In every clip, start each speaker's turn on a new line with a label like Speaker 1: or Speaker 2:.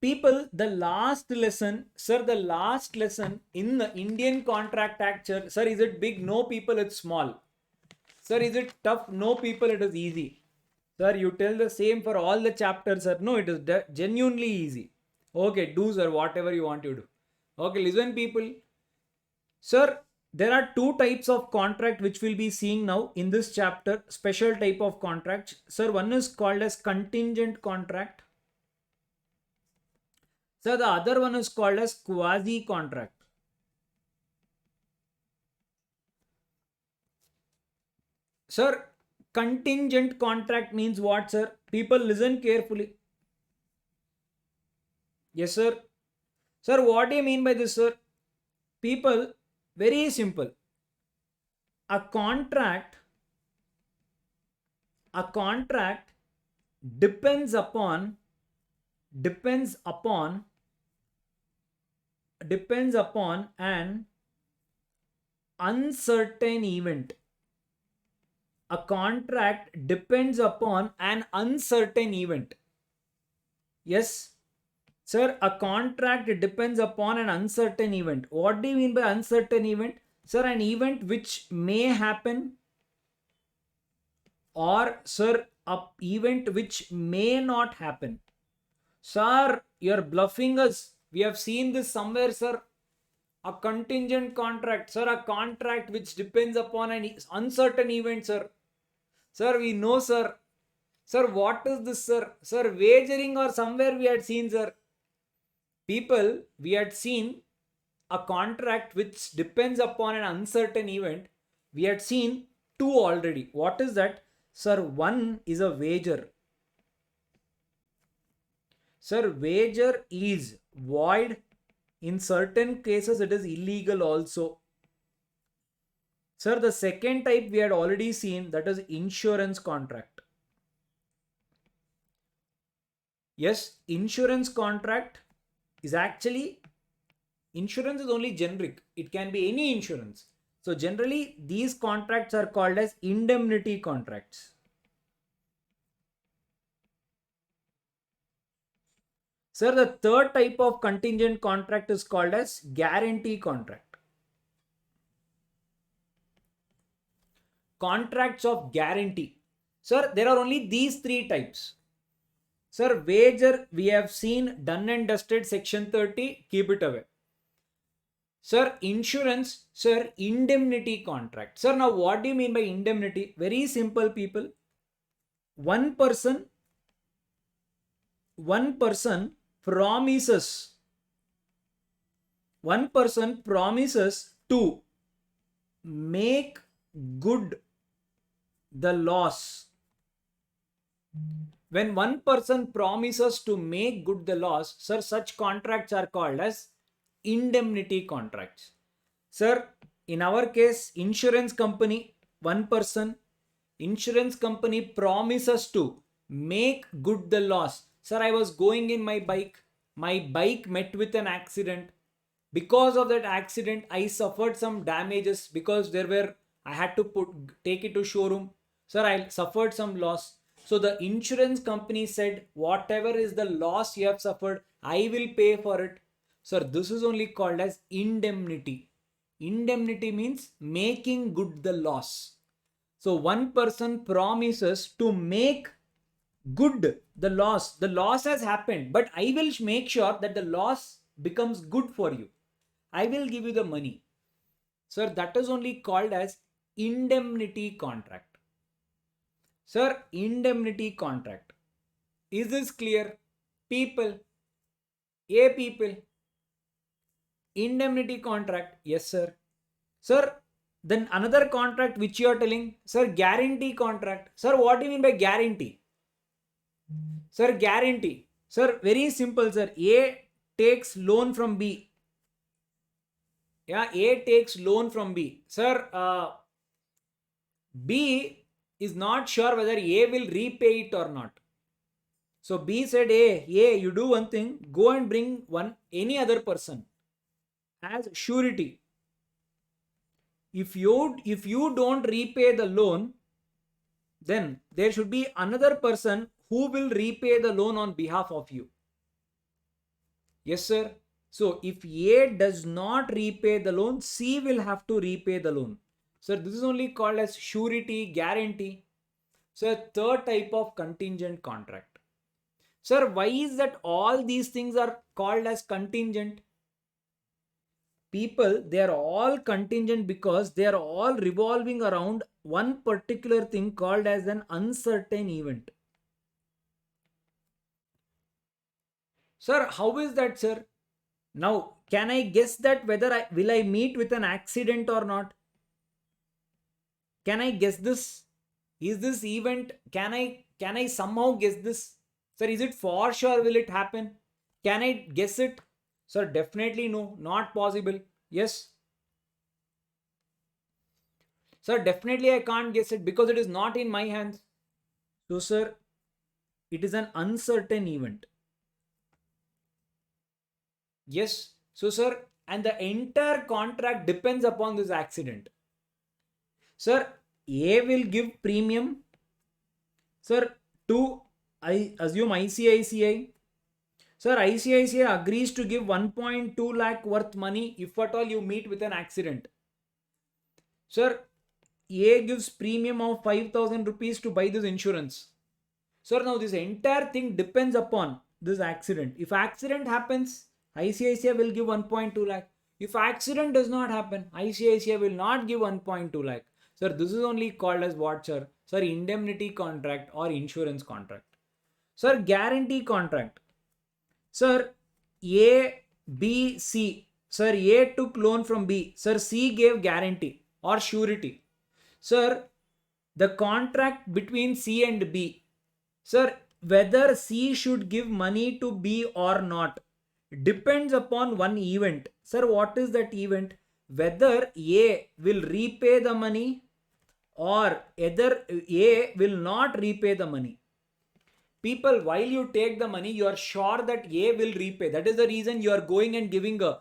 Speaker 1: People, the last lesson, sir, the last lesson in the Indian Contract Act, sir, is it big? No, people, it's small. Sir, is it tough? No, people, it is easy. Sir, you tell the same for all the chapters, sir. No, it is genuinely easy. Okay, do, sir, whatever you want to do. Okay, listen, people. Sir, there are two types of contract which we'll be seeing now in this chapter. Special type of contracts. Sir, one is called as contingent contract. Sir, the other one is called as quasi contract. Sir, contingent contract means what, sir? People listen carefully. Yes, sir. Sir, what do you mean by this, sir? People, very simple. A contract depends upon an uncertain event. A contract depends upon an uncertain event. Yes, sir, a contract depends upon an uncertain event. What do you mean by uncertain event? Sir, an event which may happen, or sir, a event which may not happen. Sir, you're bluffing us. We have seen this somewhere, sir. A contingent contract, sir, a contract which depends upon an uncertain event, sir. Sir, we know, sir. Sir, what is this, sir? Sir, wagering or somewhere we had seen, sir. People, we had seen a contract which depends upon an uncertain event. We had seen two already. What is that? Sir, one is a wager. Sir, wager is void. In certain cases, it is illegal also. Sir, the second type we had already seen, that is insurance contract. Yes, insurance contract is actually, insurance is only generic. It can be any insurance. So generally, these contracts are called as indemnity contracts. Sir, the third type of contingent contract is called as guarantee contract. Contracts of guarantee. Sir, there are only these three types. Sir, wager, we have seen, done and dusted, section 30, keep it away. Sir, insurance, sir, indemnity contract. Sir, now what do you mean by indemnity? Very simple, people. One person promises to make good the loss. When one person promises to make good the loss, sir, such contracts are called as indemnity contracts. Sir, in our case, insurance company, one person, insurance company promises to make good the loss. Sir, I was going in my bike met with an accident. Because of that accident, I suffered some damages because I had to take it to showroom. Sir, I suffered some loss. So the insurance company said, whatever is the loss you have suffered, I will pay for it. Sir, this is only called as indemnity. Indemnity means making good the loss. So one person promises to make good the loss. The loss has happened, but I will make sure that the loss becomes good for you. I will give you the money. Sir, that is only called as indemnity contract. Sir, indemnity contract. Is this clear? People. Indemnity contract. Yes, sir. Sir, then another contract which you are telling, sir, guarantee contract. Sir, what do you mean by guarantee? Sir, guarantee. Sir, very simple, sir. A takes loan from B. Yeah, A takes loan from B. Sir, B is not sure whether A will repay it or not. So B said, A, you do one thing, go and bring any other person as surety. If you don't repay the loan, then there should be another person who will repay the loan on behalf of you. Yes, sir. So if A does not repay the loan, C will have to repay the loan. Sir, this is only called as surety, guarantee. So a third type of contingent contract. Sir, why is that all these things are called as contingent? People, they are all contingent because they are all revolving around one particular thing called as an uncertain event. Sir, how is that, sir? Now, can I guess that whether I will I meet with an accident or not? Can I guess this? Is this event, can I somehow guess this? Sir, is it for sure will it happen? Can I guess it? Sir, definitely no, not possible. Yes. Sir, definitely I can't guess it because it is not in my hands. So, sir, it is an uncertain event. Yes. So, sir, and the entire contract depends upon this accident. Sir, A will give premium. Sir, to I assume ICICI. Sir, ICICI agrees to give 1.2 lakh worth money if at all you meet with an accident. Sir, A gives premium of 5,000 rupees to buy this insurance. Sir, now this entire thing depends upon this accident. If accident happens, ICICI will give 1.2 lakh. If accident does not happen, ICICI will not give 1.2 lakh. Sir, this is only called as what, sir? Sir, indemnity contract or insurance contract. Sir, guarantee contract. Sir, A, B, C. Sir, A took loan from B. Sir, C gave guarantee or surety. Sir, the contract between C and B. Sir, whether C should give money to B or not depends upon one event. Sir, what is that event? Whether A will repay the money or either A will not repay the money. People, while you take the money, you are sure that A will repay. That is the reason you are going and giving a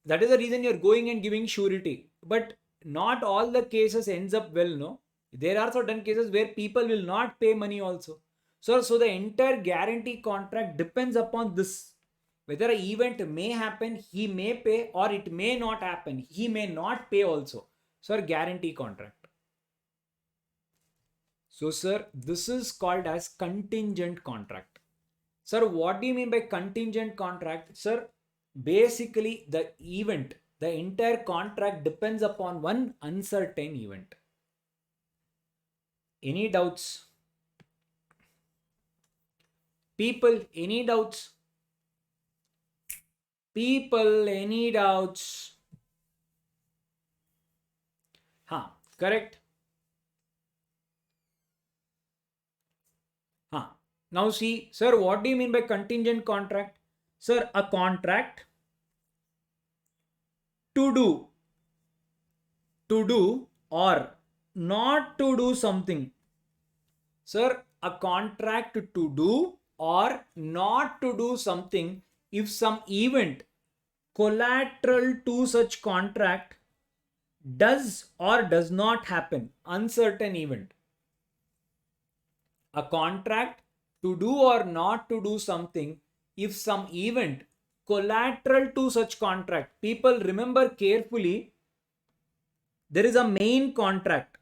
Speaker 1: that is the reason you're going and giving surety. But not all the cases ends up well, no. There are certain cases where people will not pay money also. So the entire guarantee contract depends upon this. Whether an event may happen, he may pay, or it may not happen, he may not pay also. Sir, guarantee contract. So, sir, this is called as contingent contract. Sir, what do you mean by contingent contract? Sir, basically the event, the entire contract depends upon one uncertain event. Any doubts? People, any doubts? People, any doubts? Correct. Now see, sir, what do you mean by contingent contract? Sir, a contract to do or not to do something. Sir, a contract to do or not to do something if some event collateral to such contract does or does not happen. Uncertain event. A contract to do or not to do something if some event collateral to such contract. People, remember carefully, there is a main contract.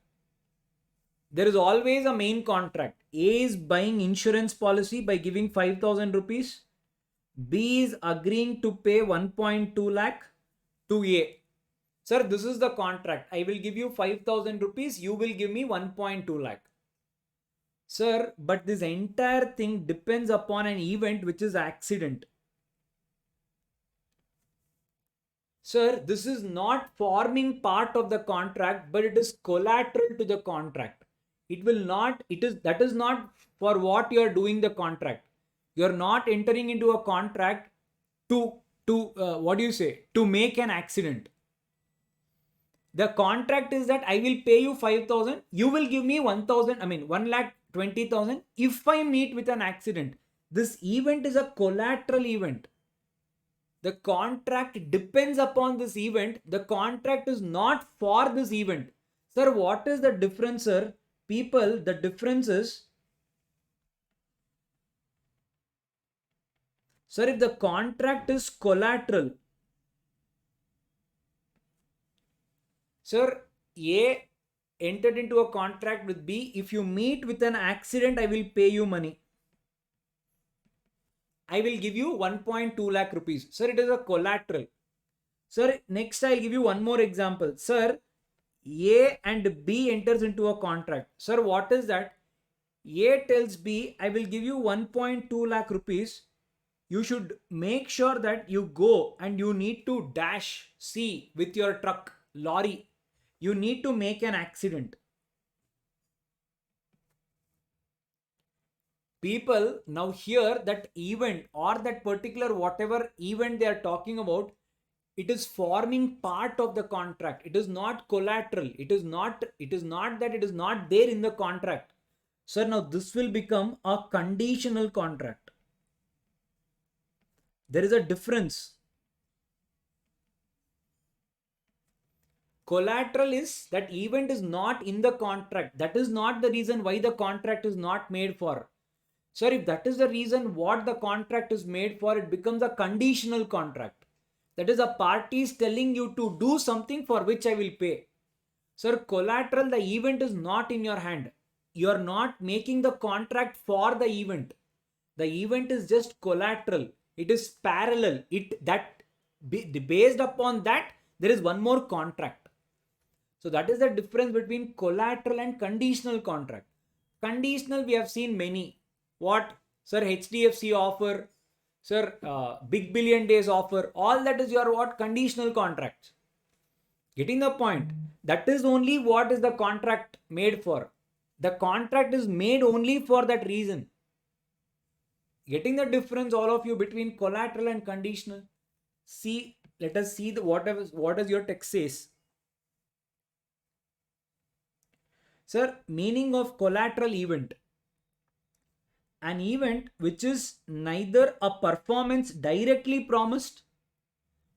Speaker 1: There is always a main contract. A is buying insurance policy by giving 5,000 rupees. B is agreeing to pay 1.2 lakh to A. Sir, this is the contract. I will give you 5,000 rupees. You will give me 1.2 lakh. Sir, but this entire thing depends upon an event which is accident. Sir, this is not forming part of the contract, but it is collateral to the contract. It will not, that is not for what you are doing the contract. You are not entering into a contract to what do you say, to make an accident. The contract is that I will pay you 5,000, you will give me 1,000, 1,20,000 if I meet with an accident. This event is a collateral event. The contract depends upon this event. The contract is not for this event. Sir, what is the difference, sir? People, the difference is Sir, if the contract is collateral, sir, A entered into a contract with B. If you meet with an accident, I will pay you money. I will give you 1.2 lakh rupees. Sir, it is a collateral. Sir, next I'll give you one more example. Sir, A and B enters into a contract. Sir, what is that? A tells B, I will give you 1.2 lakh rupees. You should make sure that you go and you need to dash C with your truck, lorry. You need to make an accident. People now hear that event or that particular whatever event they are talking about, it is forming part of the contract. It is not collateral. It is not that it is not there in the contract. Sir, now this will become a conditional contract. There is a difference. Collateral is that event is not in the contract. That is not the reason why the contract is not made for. Sir, if that is the reason what the contract is made for, it becomes a conditional contract. That is, a party is telling you to do something for which I will pay. Sir, collateral, the event is not in your hand. You are not making the contract for the event. The event is just collateral. It is parallel. Based upon that, there is one more contract. So that is the difference between collateral and conditional contract. Conditional, we have seen many. What? Sir, HDFC offer. Sir, Big Billion Days offer. All that is your what? Conditional contracts. Getting the point? That is only what is the contract made for. The contract is made only for that reason. Getting the difference, all of you, between collateral and conditional? See, let us see what does your text says. Sir, meaning of collateral event. An event which is neither a performance directly promised.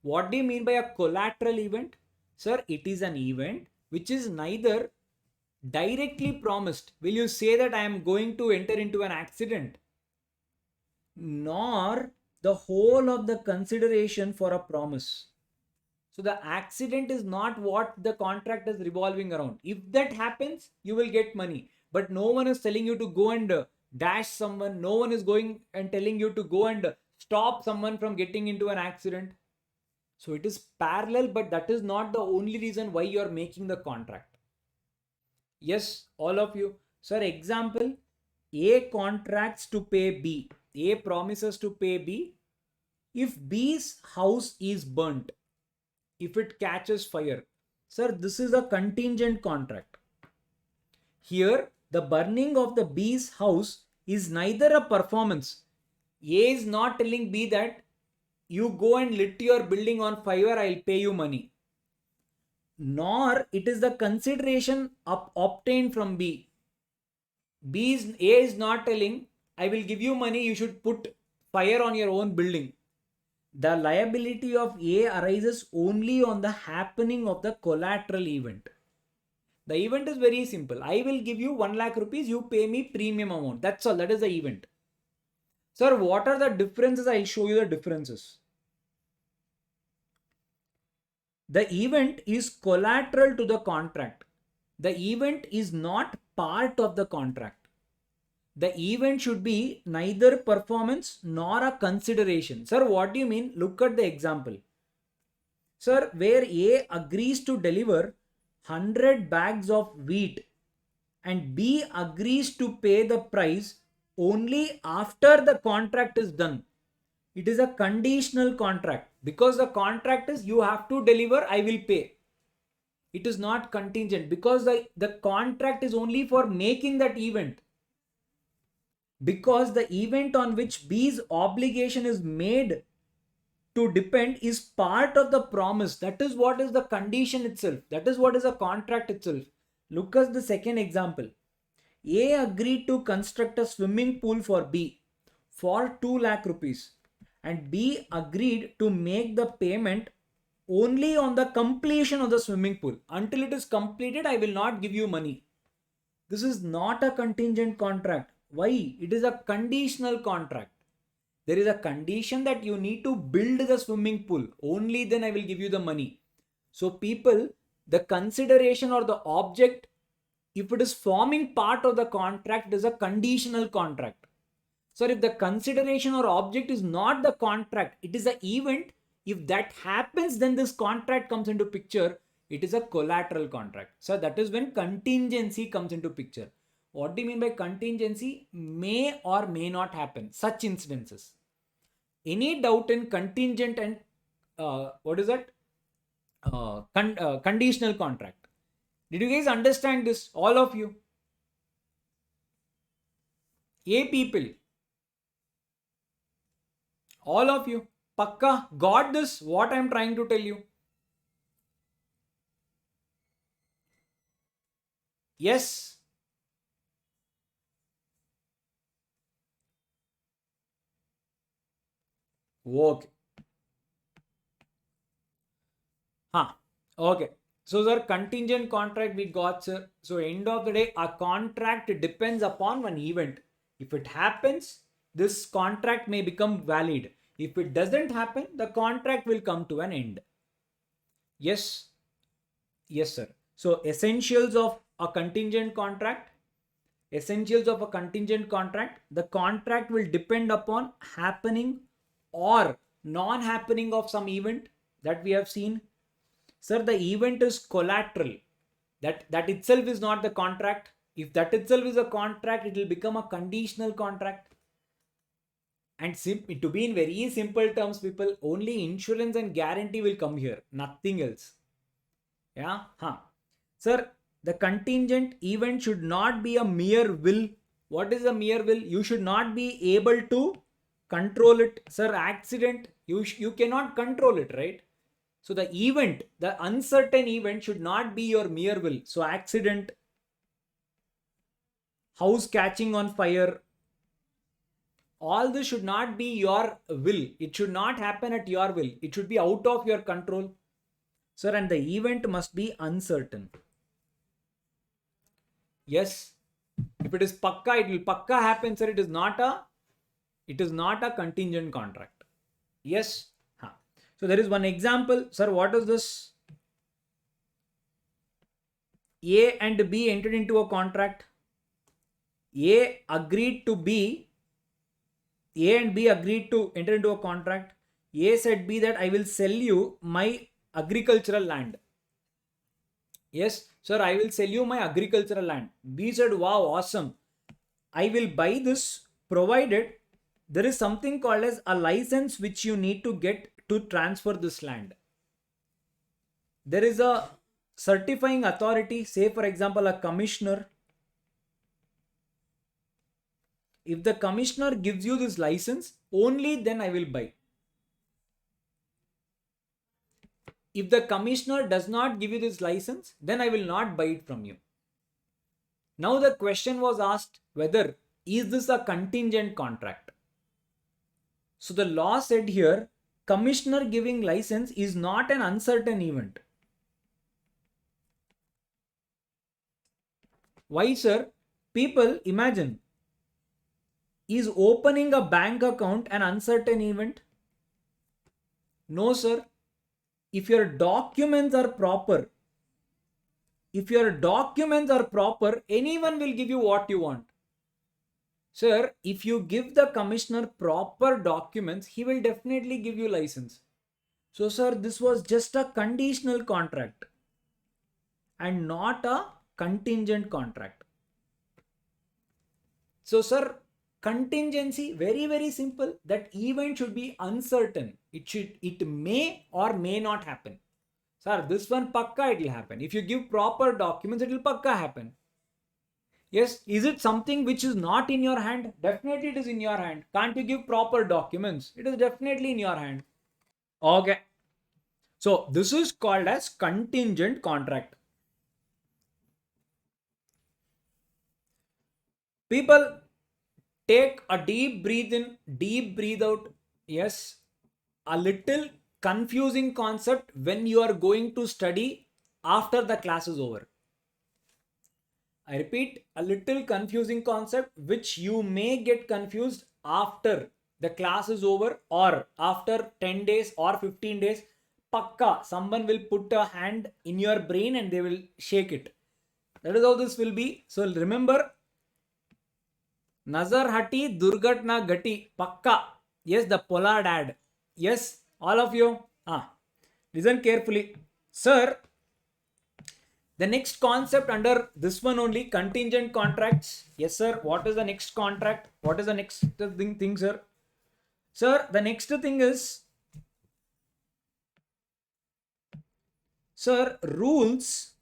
Speaker 1: What do you mean by a collateral event? Sir, it is an event which is neither directly promised. Will you say that I am going to enter into an accident? Nor the whole of the consideration for a promise. So the accident is not what the contract is revolving around. If that happens, you will get money. But no one is telling you to go and dash someone. No one is going and telling you to go and stop someone from getting into an accident. So it is parallel, but that is not the only reason why you are making the contract. Yes, all of you. Sir, example, A contracts to pay B. A promises to pay B. If B's house is burnt, if it catches fire. Sir, this is a contingent contract. Here, the burning of the B's house is neither a performance. A is not telling B that you go and lit your building on fire, I'll pay you money. Nor it is the consideration obtained from B. A is not telling, I will give you money, you should put fire on your own building. The liability of A arises only on the happening of the collateral event. The event is very simple. I will give you 1 lakh rupees, you pay me premium amount. That's all. That is the event. Sir, what are the differences? I'll show you the differences. The event is collateral to the contract. The event is not part of the contract. The event should be neither performance nor a consideration. Sir, what do you mean? Look at the example. Sir, where A agrees to deliver 100 bags of wheat and B agrees to pay the price only after the contract is done. It is a conditional contract. Because the contract is you have to deliver, I will pay. It is not contingent because the contract is only for making that event. Because the event on which B's obligation is made to depend is part of the promise. That is what is the condition itself. That is what is a contract itself. Look at the second example. A agreed to construct a swimming pool for B for 2 lakh rupees and B agreed to make the payment only on the completion of the swimming pool. Until it is completed, I will not give you money. This is not a contingent contract. Why? It is a conditional contract. There is a condition that you need to build the swimming pool. Only then I will give you the money. So people, the consideration or the object, if it is forming part of the contract, it is a conditional contract. So if the consideration or object is not the contract, it is the event. If that happens, then this contract comes into picture. It is a collateral contract. So that is when contingency comes into picture. What do you mean by contingency? May or may not happen. Such incidences. Any doubt in contingent and what is that? Conditional contract. Did you guys understand this? All of you? A people. All of you. Pakka got this? What I am trying to tell you? Yes. Okay. Okay. So sir, contingent contract we got, sir. So end of the day, a contract depends upon one event. If it happens, this contract may become valid. If it doesn't happen, the contract will come to an end. Yes. Yes, sir. So essentials of a contingent contract. Essentials of a contingent contract. The contract will depend upon happening or non-happening of some event that we have seen. Sir, the event is collateral. That itself is not the contract. If that itself is a contract, it will become a conditional contract. And to be in very simple terms, people, only insurance and guarantee will come here. Nothing else. Yeah? Sir, the contingent event should not be a mere will. What is a mere will? You should not be able to control it. Sir, accident, you cannot control it, right? So the event, the uncertain event should not be your mere will. So accident, house catching on fire, all this should not be your will. It should not happen at your will. It should be out of your control. Sir, and the event must be uncertain. Yes. If it is pakka, it will pakka happen, sir. It is not a contingent contract. Yes. So there is one example. Sir, what is this? A and B entered into a contract. A agreed to B. A and B agreed to enter into a contract. A said B that I will sell you my agricultural land. Yes, sir, I will sell you my agricultural land. B said, wow, awesome. I will buy this provided there is something called as a license which you need to get to transfer this land. There is a certifying authority, say for example a commissioner. If the commissioner gives you this license, only then I will buy. If the commissioner does not give you this license, then I will not buy it from you. Now the question was asked whether is this a contingent contract? So the law said here, commissioner giving license is not an uncertain event. Why, sir? People, imagine, is opening a bank account an uncertain event? No, sir. If your documents are proper, anyone will give you what you want. Sir, if you give the commissioner proper documents, he will definitely give you license. So, sir, this was just a conditional contract and not a contingent contract. So, sir, contingency, very, very simple. That event should be uncertain. It may or may not happen. Sir, this one pakka it will happen. If you give proper documents, it will pakka happen. Yes, is it something which is not in your hand? Definitely it is in your hand. Can't you give proper documents? It is definitely in your hand. Okay. So this is called as contingent contract. People, take a deep breath in, deep breathe out. Yes, a little confusing concept when you are going to study after the class is over. I repeat, a little confusing concept which you may get confused after the class is over, or after 10 days or 15 days, pakka, someone will put a hand in your brain and they will shake it. That is how this will be. So remember, Nazar hati, Durgatna gati, pakka. Yes, the Pollard ad. Yes, all of you. Listen carefully. Sir, the next concept under this one only, contingent contracts. Yes, sir. What is the next contract? What is the next thing, sir? Sir, the next thing is, sir, rules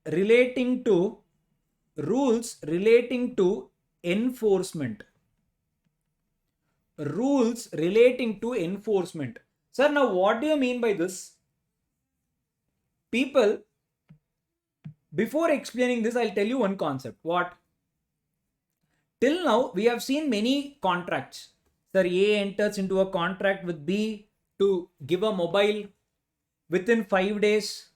Speaker 1: relating to enforcement. Rules relating to enforcement. Sir, now what do you mean by this? People, before explaining this, I'll tell you one concept. What? Till now, we have seen many contracts. Sir, A enters into a contract with B to give a mobile within 5 days.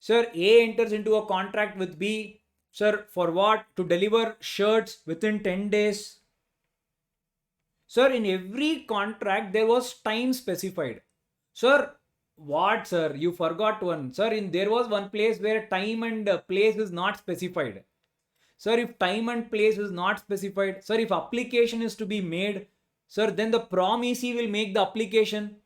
Speaker 1: Sir, A enters into a contract with B. Sir, for what? To deliver shirts within 10 days. Sir, in every contract, there was time specified. Sir, what, sir? You forgot one. Sir, there was one place where time and place is not specified. Sir, if time and place is not specified, sir, if application is to be made, sir, then the promisee will make the application.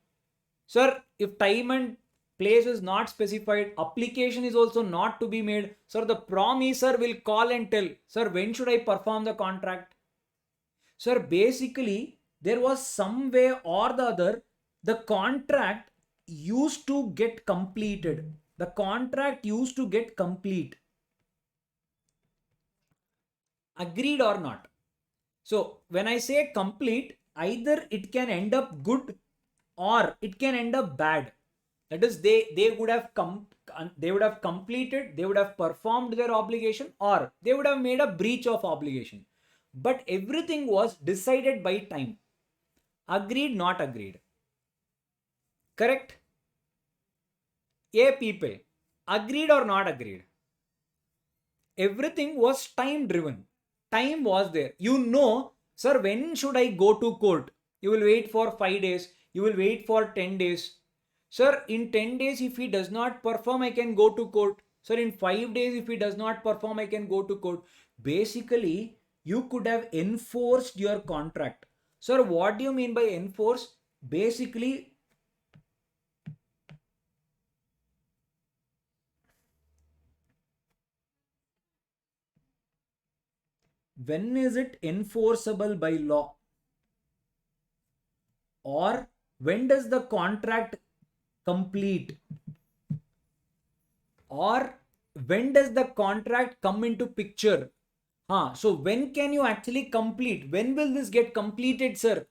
Speaker 1: Sir, if time and place is not specified, application is also not to be made. Sir, the promiser will call and tell, sir, when should I perform the contract? Sir, basically, there was some way or the other, the contract used to get completed. The contract used to get complete. Agreed or not? So, when I say complete, either it can end up good or it can end up bad. That is, they would have completed, they would have performed their obligation, or they would have made a breach of obligation. But everything was decided by time. Agreed, not agreed. Correct? Yeah, people. Agreed or not agreed? Everything was time driven. Time was there. You know, sir, when should I go to court? You will wait for 5 days. You will wait for 10 days. Sir, in 10 days, if he does not perform, I can go to court. Sir, in 5 days, if he does not perform, I can go to court. Basically, you could have enforced your contract. Sir, what do you mean by enforce? Basically, when is it enforceable by law? Or when does the contract complete? Or when does the contract come into picture? So when can you actually complete? When will this get completed, sir?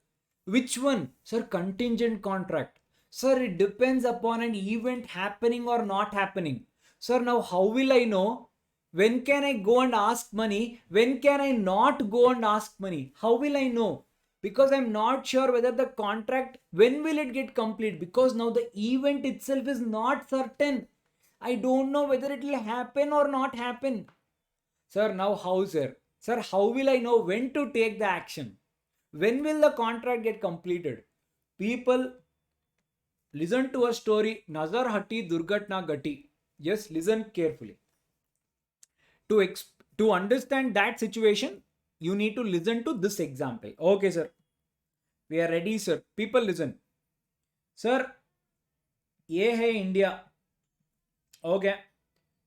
Speaker 1: Which one? Sir, contingent contract. Sir, it depends upon an event happening or not happening. Sir, now how will I know? When can I go and ask money? When can I not go and ask money? How will I know? Because I'm not sure whether the contract, when will it get complete? Because now the event itself is not certain. I don't know whether it will happen or not happen. Sir, now how, sir? Sir, how will I know when to take the action? When will the contract get completed? People, listen to a story, Nazar hati, Durgatna gati. Just listen carefully. To understand that situation, you need to listen to this example. Okay, sir. We are ready, sir. People, listen. Sir, ye hai India. Okay.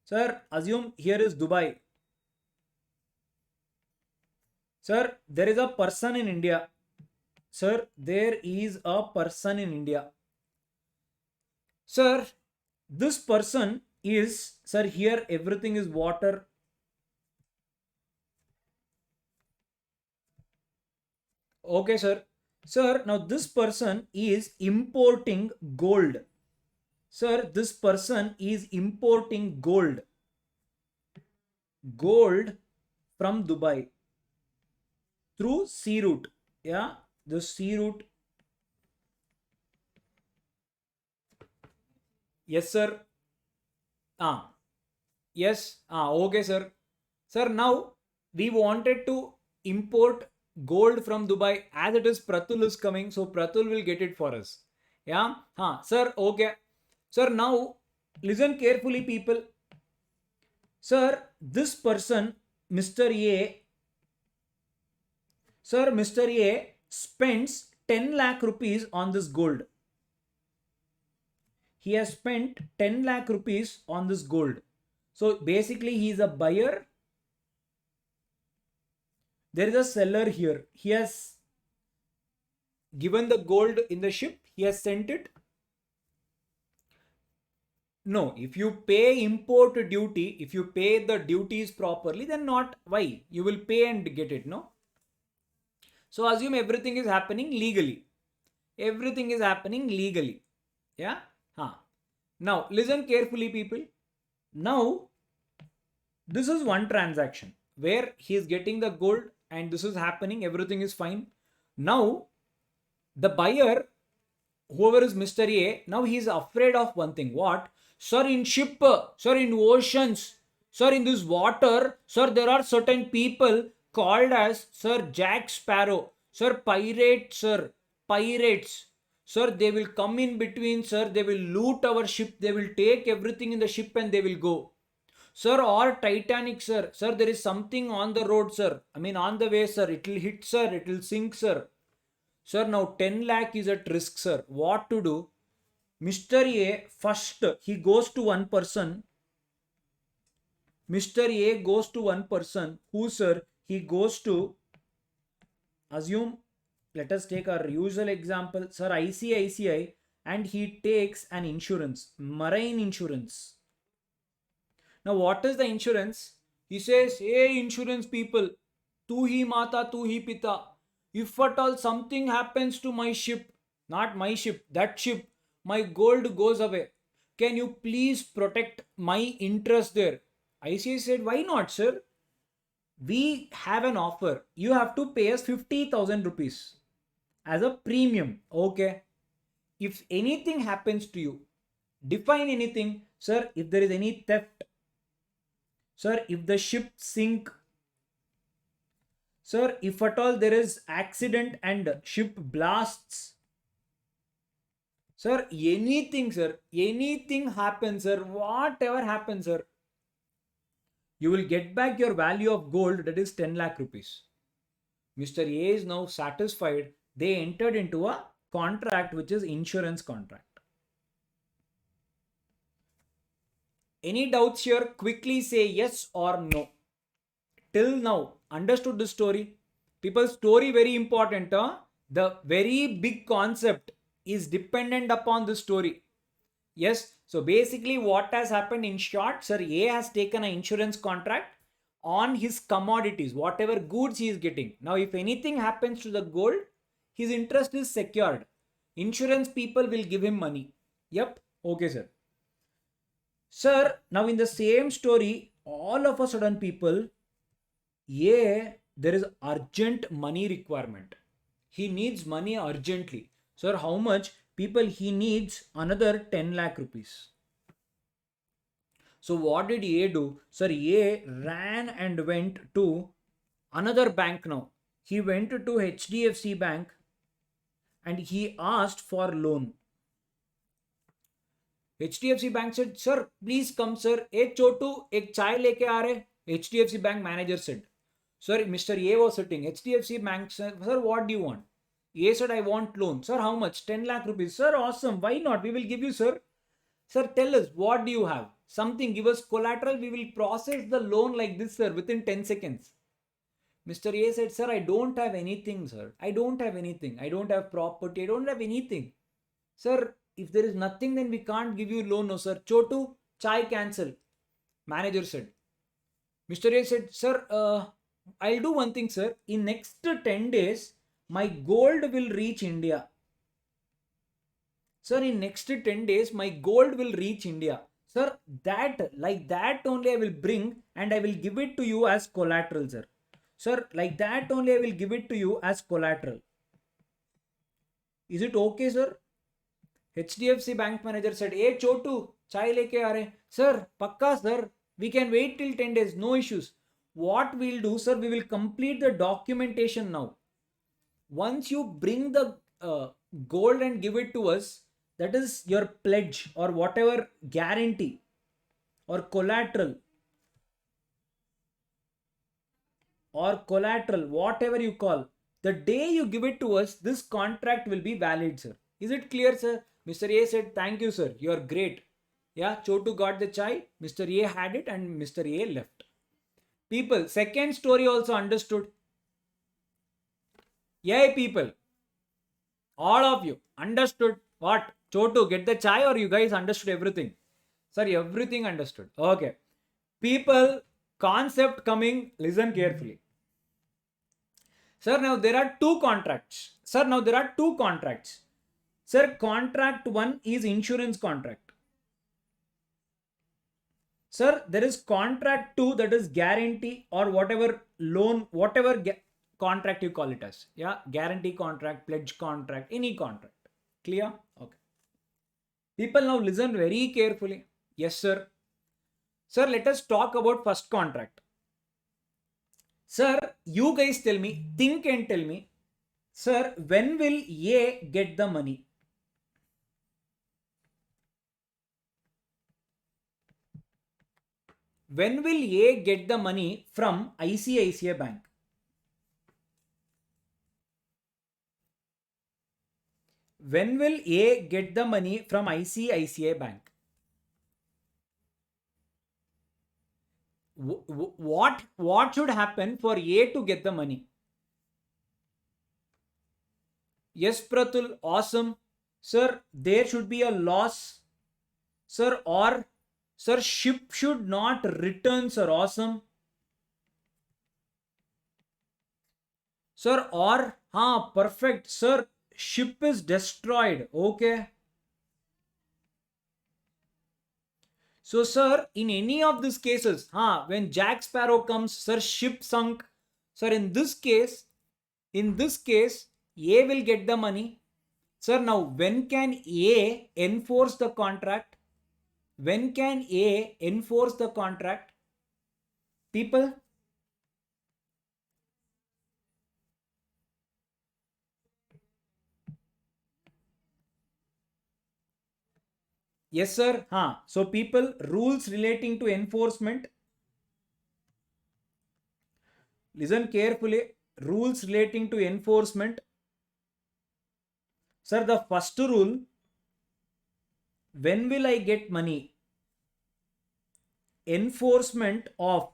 Speaker 1: Sir, assume here is Dubai. Sir, there is a person in India. Sir, there is a person in India. Sir, this person is, sir, here everything is water. Okay, sir. Sir, now this person is importing gold. Sir, this person is importing gold. Gold from Dubai through sea route. Yeah, the sea route. Yes, sir. Yes. Okay, sir. Sir, now we wanted to import gold from Dubai. As it is, Pratul is coming, so Pratul will get it for us. Yeah, sir. Okay, sir. Now listen carefully, people. Sir, this person, Mr. A, sir, Mr. A spends 10 lakh rupees on this gold. He has spent 10 lakh rupees on this gold. So basically, he is a buyer. There is a seller here. He has given the gold in the ship. He has sent it. No, if you pay import duty, if you pay the duties properly, then not why? You will pay and get it, no? So assume everything is happening legally. Everything is happening legally. Yeah? Now listen carefully, people. Now this is one transaction where he is getting the gold and this is happening. Everything is fine. Now the buyer, whoever is Mr. A, now he is afraid of one thing. What? Sir, in ship, sir, in oceans, sir, in this water, sir, there are certain people called as Sir Jack Sparrow, sir, pirates, sir, pirates. Sir, they will come in between, sir, they will loot our ship, they will take everything in the ship and they will go. Sir, or Titanic, sir, sir, there is something on the road, sir, I mean on the way, sir, it will hit, sir, it will sink, sir. Sir, now 10 lakh is at risk, sir. What to do? Mr. A, first, he goes to one person. Mr. A goes to one person. Who, sir? He goes to, assume, let us take our usual example, sir, ICICI, and he takes an insurance, marine insurance. Now, what is the insurance? He says, hey, insurance people, tu hi mata, tu hi pita. If at all something happens to my ship, not my ship, that ship, my gold goes away. Can you please protect my interest there? ICICI said, why not, sir? We have an offer. You have to pay us 50,000 rupees as a premium. Okay. If anything happens to you, define anything, sir. If there is any theft, sir, if the ship sink, sir, if at all there is accident and ship blasts, sir, anything, sir, anything happens, sir, whatever happens, sir, you will get back your value of gold, that is 10 lakh rupees. Mr. A is now satisfied. They entered into a contract which is insurance contract. Any doubts here? Quickly say yes or no. Till now, understood the story? People's story very important. The very big concept is dependent upon the story. Yes. So basically what has happened in short, sir, A has taken an insurance contract on his commodities, whatever goods he is getting. Now, if anything happens to the gold, his interest is secured. Insurance people will give him money. Yep. Okay, sir. Sir, now in the same story, all of a sudden people, there is urgent money requirement. He needs money urgently. Sir, how much? People, he needs another 10 lakh rupees. So what did A do? Sir, A ran and went to another bank now. He went to HDFC bank and he asked for loan. HDFC bank said, sir, please come, sir. Ek chotu, ek chai leke aa rahe. HDFC bank manager said, sir, Mr. A was sitting. HDFC bank said, sir, what do you want? A said, I want loan. Sir, how much? 10 lakh rupees. Sir, awesome. Why not? We will give you, sir. Sir, tell us, what do you have? Something, give us collateral. We will process the loan like this, sir, within 10 seconds. Mr. A said, sir, I don't have anything, sir. I don't have anything. I don't have property. I don't have anything. Sir, if there is nothing, then we can't give you loan, no, sir. Chotu, chai cancel. Manager said. Mr. A said, sir, I'll do one thing, sir. In next 10 days, my gold will reach India. Sir, in next 10 days, my gold will reach India. Sir, like that only I will bring and I will give it to you as collateral, sir. Sir, like that only I will give it to you as collateral. Is it okay, sir? HDFC bank manager said, hey, Chotu, chai leke aa rahe. Sir, pakka, sir. We can wait till 10 days. No issues. What we'll do, sir, we will complete the documentation now. once you bring the gold and give it to us, that is your pledge or whatever guarantee or collateral, whatever you call. The day you give it to us, this contract will be valid, sir. Is it clear, sir? Mr. A said, thank you, sir. You are great. Yeah, Chotu got the chai. Mr. A had it and Mr. A left. People, second story also understood. Yeah, people. All of you understood what? Chotu, get the chai, or you guys understood everything? Sorry, everything understood. Okay. People, concept coming, listen carefully. Sir, now there are two contracts. Sir, contract one is insurance contract. Sir, there is contract two, that is guarantee or whatever loan, whatever contract you call it as. Yeah, guarantee contract, pledge contract, any contract. Clear? Okay. People, now listen very carefully. Yes, sir. Sir, let us talk about first contract. Sir, you guys tell me, think and tell me, sir, when will A get the money? When will A get the money from ICICI Bank? When will A get the money from ICICI Bank? What should happen for A to get the money? Yes, Pratul, awesome. Sir, there should be a loss. Sir, or sir, ship should not return, sir. Awesome. Sir, or perfect. Sir, ship is destroyed. Okay. So, sir, in any of these cases, when Jack Sparrow comes, sir, ship sunk. Sir, in this case, A will get the money. Sir, now when can A enforce the contract? When can A enforce the contract? People? Yes, sir. So people, rules relating to enforcement. Listen carefully. Rules relating to enforcement. Sir, the first rule, when will I get money? Enforcement of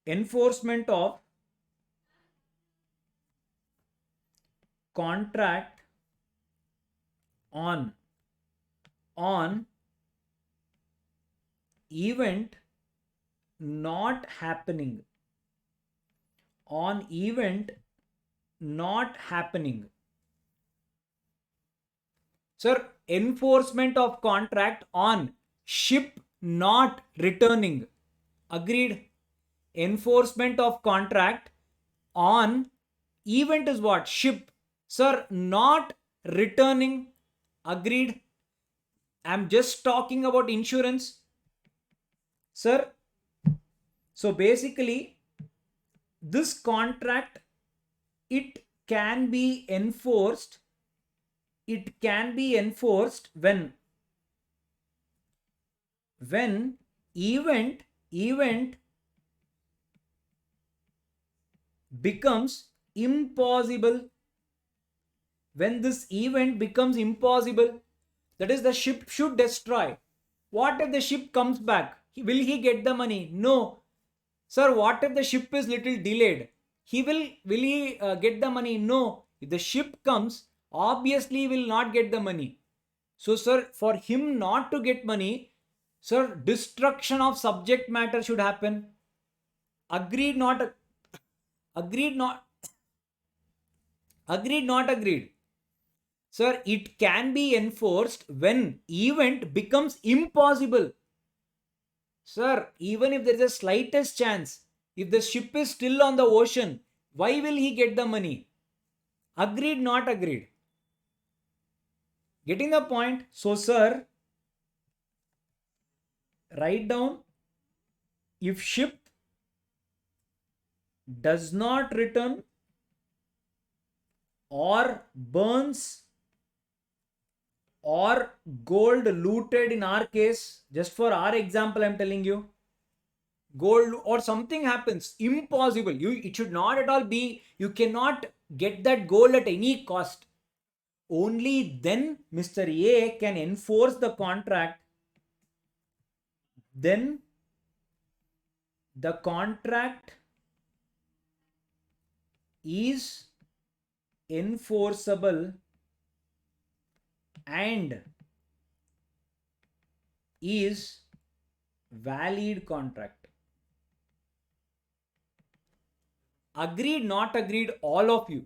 Speaker 1: contract on event not happening. Sir, enforcement of contract on ship not returning. Agreed. Enforcement of contract on event is what? Ship. Sir, not returning. Agreed. I'm just talking about insurance. Sir, so basically, this contract, it can be enforced when event becomes impossible. When this event becomes impossible, that is, the ship should destroy. What if the ship comes back? Will he get the money? No. Sir, what if the ship is little delayed? Will he get the money? No. If the ship comes, obviously he will not get the money. So, sir, for him not to get money, sir, destruction of subject matter should happen. Agreed, not agreed. Sir, it can be enforced when event becomes impossible. Sir, even if there is a slightest chance, if the ship is still on the ocean, why will he get the money? Agreed, not agreed? Getting the point? So, sir, write down, if ship does not return or burns or gold looted, in our case, just for our example, I'm telling you, gold or something happens, impossible. It should not at all be, you cannot get that gold at any cost. Only then Mr. A can enforce the contract. Then the contract is enforceable and is valid contract. Agreed, not agreed, all of you?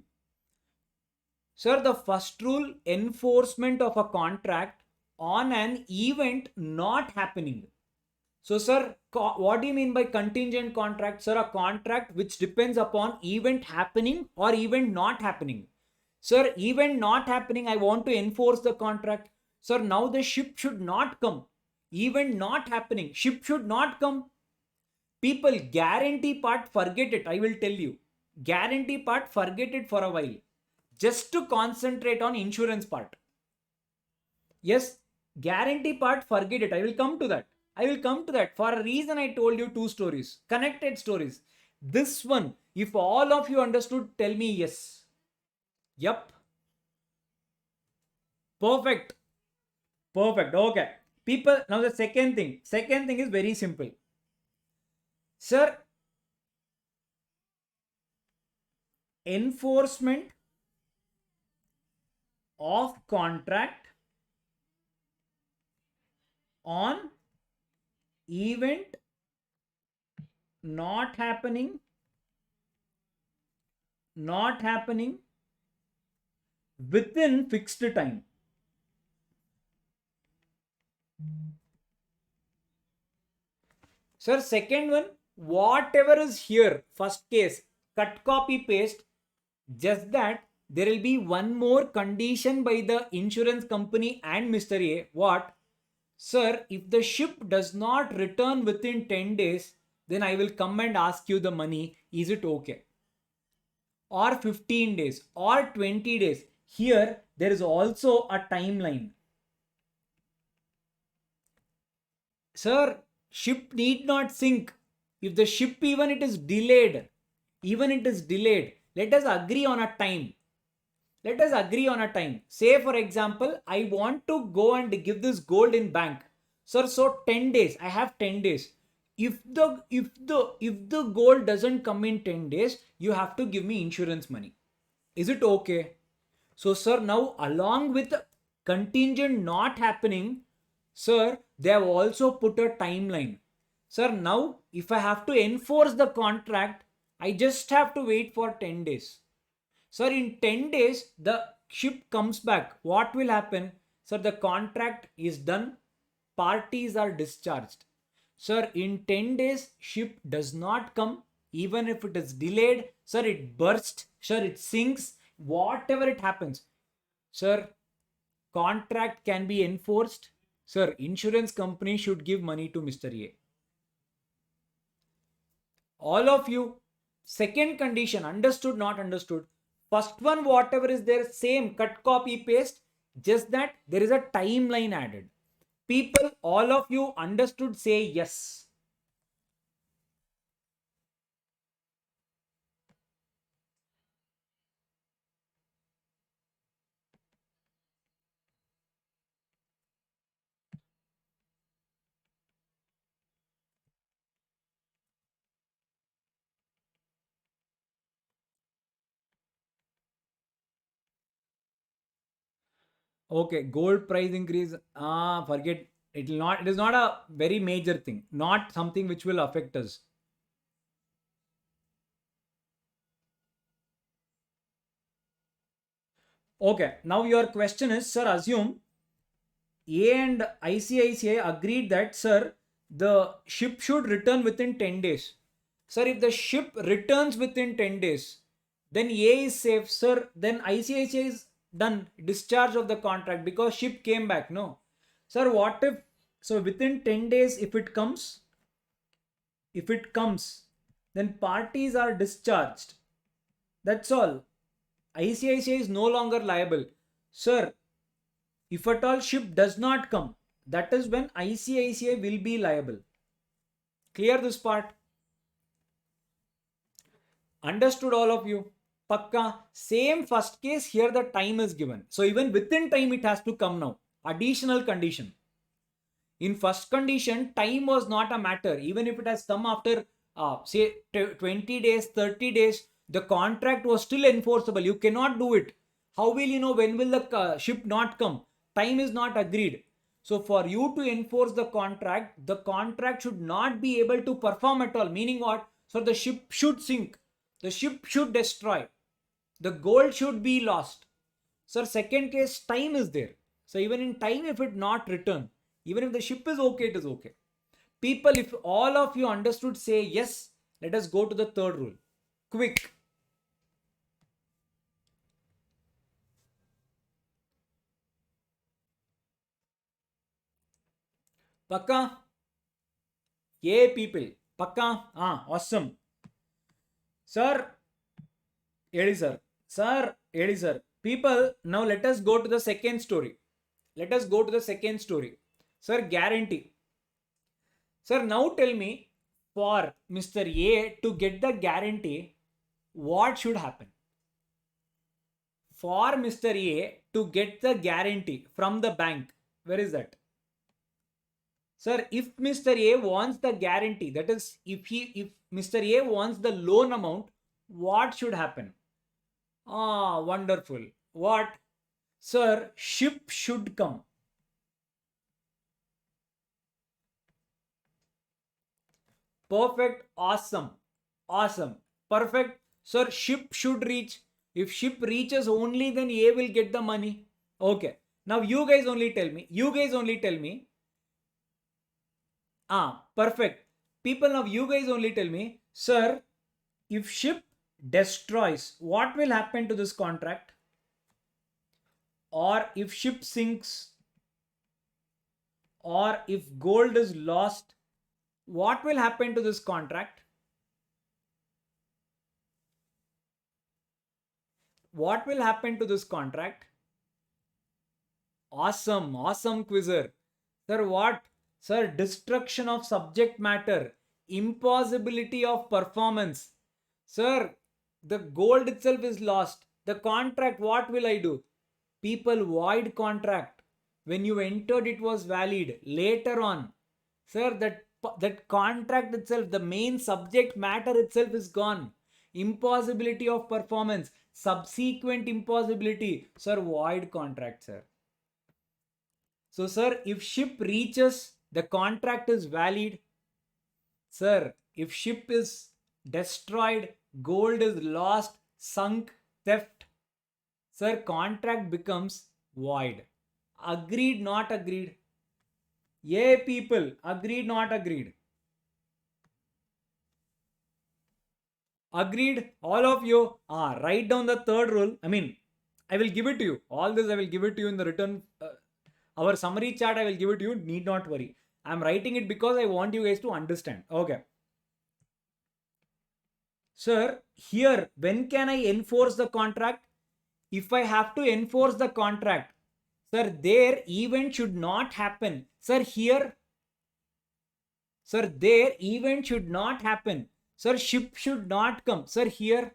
Speaker 1: Sir, the first rule, enforcement of a contract on an event not happening. So, sir, what do you mean by contingent contract? Sir, a contract which depends upon event happening or event not happening. Sir, event not happening, I want to enforce the contract. Sir, now the ship should not come. Event not happening, ship should not come. People, guarantee part, forget it. I will tell you. Guarantee part, forget it for a while. Just to concentrate on insurance part. Yes, guarantee part, forget it. I will come to that. I will come to that. For a reason, I told you two stories, connected stories. This one, if all of you understood, tell me yes. Yup. Perfect. Perfect. Okay. People, now the second thing is very simple. Sir, enforcement of contract on event not happening within fixed time. Sir, second one, whatever is here, first case, cut, copy, paste, just that there will be one more condition by the insurance company and Mr. A. What? Sir, if the ship does not return within 10 days, then I will come and ask you the money. Is it okay? Or 15 days or 20 days. Here, there is also a timeline. Sir, ship need not sink. If the ship even it is delayed, let us agree on a time. Say for example, I want to go and give this gold in bank. Sir, so 10 days, I have 10 days. If the gold doesn't come in 10 days, you have to give me insurance money. Is it okay? So, sir, now along with contingent not happening, sir, they have also put a timeline. Sir, now if I have to enforce the contract, I just have to wait for 10 days. Sir, in 10 days, the ship comes back. What will happen? Sir, the contract is done. Parties are discharged. Sir, in 10 days, ship does not come. Even if it is delayed, sir, it bursts. Sir, it sinks. Whatever it happens. Sir, contract can be enforced. Sir, insurance company should give money to Mr. A. All of you, second condition, understood, not understood. First one, whatever is there, same, cut, copy, paste. Just that there is a timeline added. People, all of you understood, say yes. Okay, gold price increase. Forget. It is not a very major thing. Not something which will affect us. Okay, now your question is, sir, assume A and ICICI agreed that, sir, the ship should return within 10 days. Sir, if the ship returns within 10 days, then A is safe. Sir, then ICICI is done, discharge of the contract because ship came back. No. Sir, what if, so within 10 days, if it comes, then parties are discharged. That's all. ICICI is no longer liable. Sir, if at all ship does not come, that is when ICICI will be liable. Clear this part? Understood all of you? Pakka. Same first case here the time is given. So even within time it has to come now. Additional condition. In first condition, time was not a matter. Even if it has come after say 20 days, 30 days, the contract was still enforceable. You cannot do it. How will you know when will the ship not come? Time is not agreed. So for you to enforce the contract should not be able to perform at all. Meaning what? So the ship should sink. The ship should destroy. The gold should be lost. Sir, second case, time is there. So even in time, if it not return, even if the ship is okay, it is okay. People, if all of you understood, say yes. Let us go to the third rule. Quick. Pakka? Yeah, people. Pakka? Awesome. Sir, Edi sir. Sir, Edi sir. People, now let us go to the second story. Let us go to the second story. Sir, guarantee. Sir, now tell me, for Mr. A to get the guarantee, what should happen? For Mr. A to get the guarantee from the bank, where is that? Sir, if Mr. A wants the guarantee, that is, if Mr. A wants the loan amount, what should happen? Wonderful. What? Sir, ship should come. Perfect. Awesome. Awesome. Perfect. Sir, ship should reach. If ship reaches only, then A will get the money. Okay. Now you guys only tell me. You guys only tell me. Perfect. People, now you guys only tell me. Sir, if ship destroys, what will happen to this contract? Or if ship sinks, or if gold is lost, what will happen to this contract? What will happen to this contract? Awesome, awesome quizzer. Sir, what? Sir, destruction of subject matter, impossibility of performance. Sir, the gold itself is lost. The contract, what will I do? People, void contract. When you entered, it was valid. Later on, sir, that contract itself, the main subject matter itself is gone. Impossibility of performance, subsequent impossibility. Sir, void contract, sir. So, sir, if ship reaches, the contract is valid. Sir, if ship is destroyed, gold is lost, sunk, theft, sir, contract becomes void. Agreed, not agreed? Yeah, people, agreed, not agreed? Agreed, all of you. Write down the third rule. I mean, I will give it to you. All this I will give it to you in the written. Our summary chart I will give it to you. Need not worry. I am writing it because I want you guys to understand. Okay. Sir, here, when can I enforce the contract? If I have to enforce the contract, sir, there event should not happen. Sir, here, sir, there event should not happen. Sir, ship should not come. Sir, here,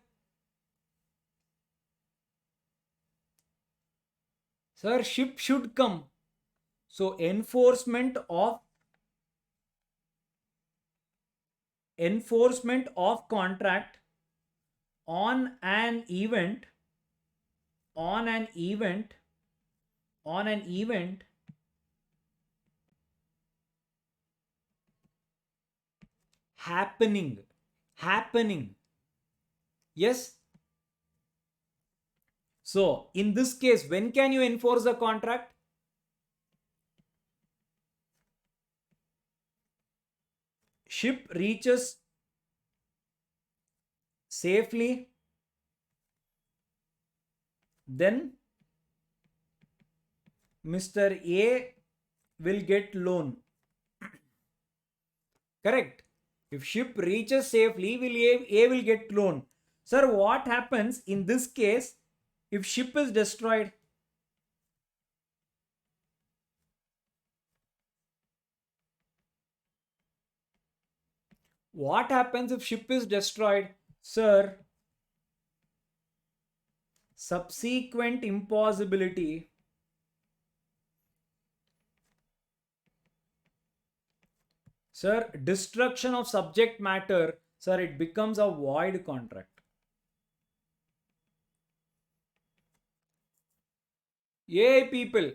Speaker 1: sir, ship should come. So enforcement of contract on an event happening. Yes. So in this case, when can you enforce the contract? Ship reaches safely, then Mr. A will get loan. Correct. If ship reaches safely, A will get loan. Sir, what happens in this case if ship is destroyed? What happens if ship is destroyed? Sir, subsequent impossibility Sir, destruction of subject matter, sir, it becomes a void contract. Yay, people.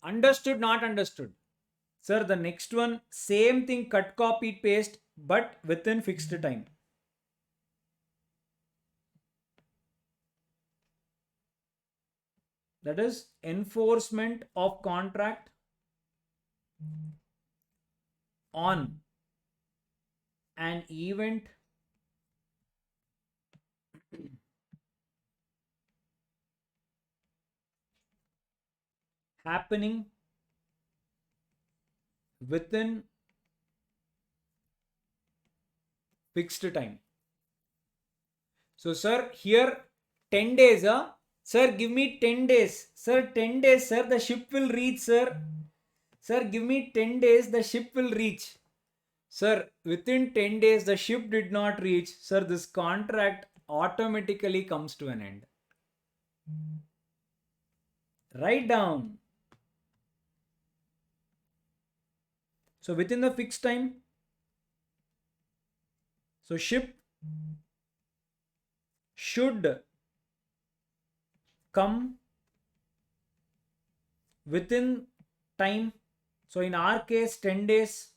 Speaker 1: Understood, not understood. Sir, the next one, same thing, cut, copy, paste, but within fixed time. That is enforcement of contract on an event happening within fixed time. So, sir, here 10 days, sir, give me 10 days. Sir, 10 days, sir, the ship will reach, sir. Sir, give me 10 days, the ship will reach. Sir, within 10 days, the ship did not reach. Sir, this contract automatically comes to an end. Write down. So, within the fixed time, so ship should come within time. So, in our case, 10 days.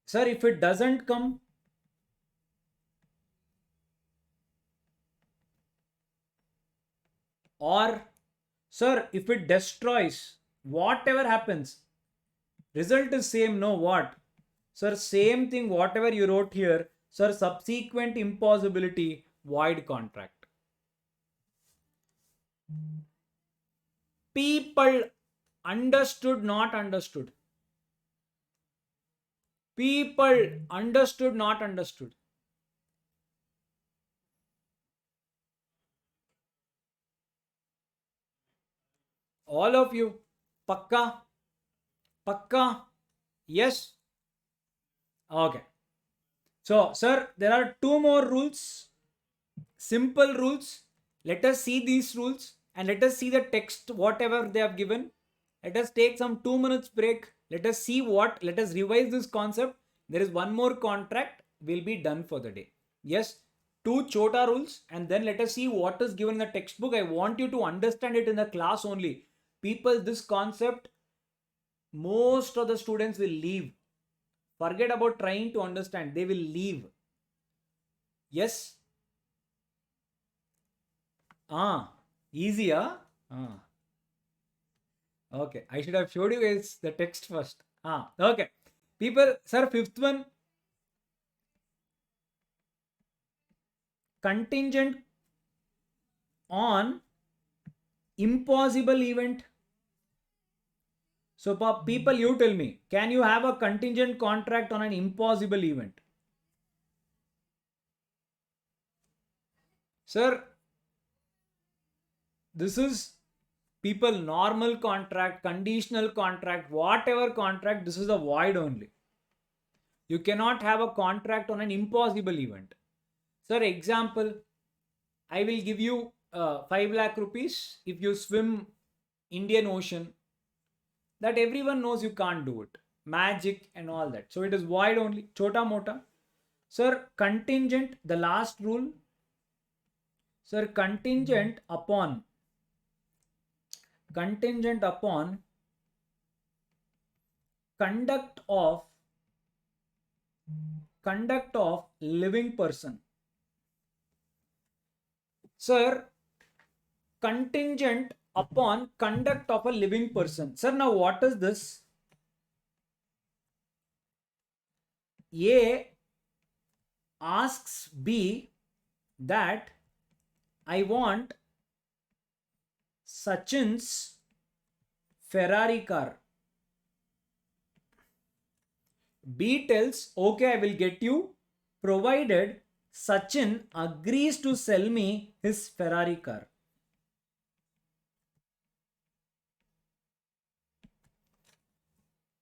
Speaker 1: Sir, if it doesn't come, or sir, if it destroys, whatever happens, result is same, no what? Sir, same thing, whatever you wrote here, sir, subsequent impossibility, void contract. People understood, not understood. People understood, not understood. All of you, pakka, pakka, yes. Okay. So, sir, there are two more rules, simple rules. Let us see these rules and let us see the text, whatever they have given. Let us take some 2 minutes break. Let us see let us revise this concept. There is one more contract, will be done for the day. Yes, two chota rules, and then let us see what is given in the textbook. I want you to understand it in the class only. People, this concept, most of the students will leave. Forget about trying to understand. They will leave. Yes. Easy, huh? Okay, I should have showed you guys the text first. Okay. People, sir, fifth one. Contingent on impossible event. So, people, you tell me, can you have a contingent contract on an impossible event? Sir, this is people normal contract, conditional contract, whatever contract, this is a void only. You cannot have a contract on an impossible event. Sir, example, I will give you 5 lakh rupees if you swim Indian Ocean. That everyone knows you can't do it. Magic and all that. So it is void only. Chota mota. Sir, contingent, the last rule. Sir, contingent upon conduct of living person. Sir, contingent upon conduct of a living person. Sir, now what is this? A asks B that I want Sachin's Ferrari car. B tells, okay, I will get you, provided Sachin agrees to sell me his Ferrari car.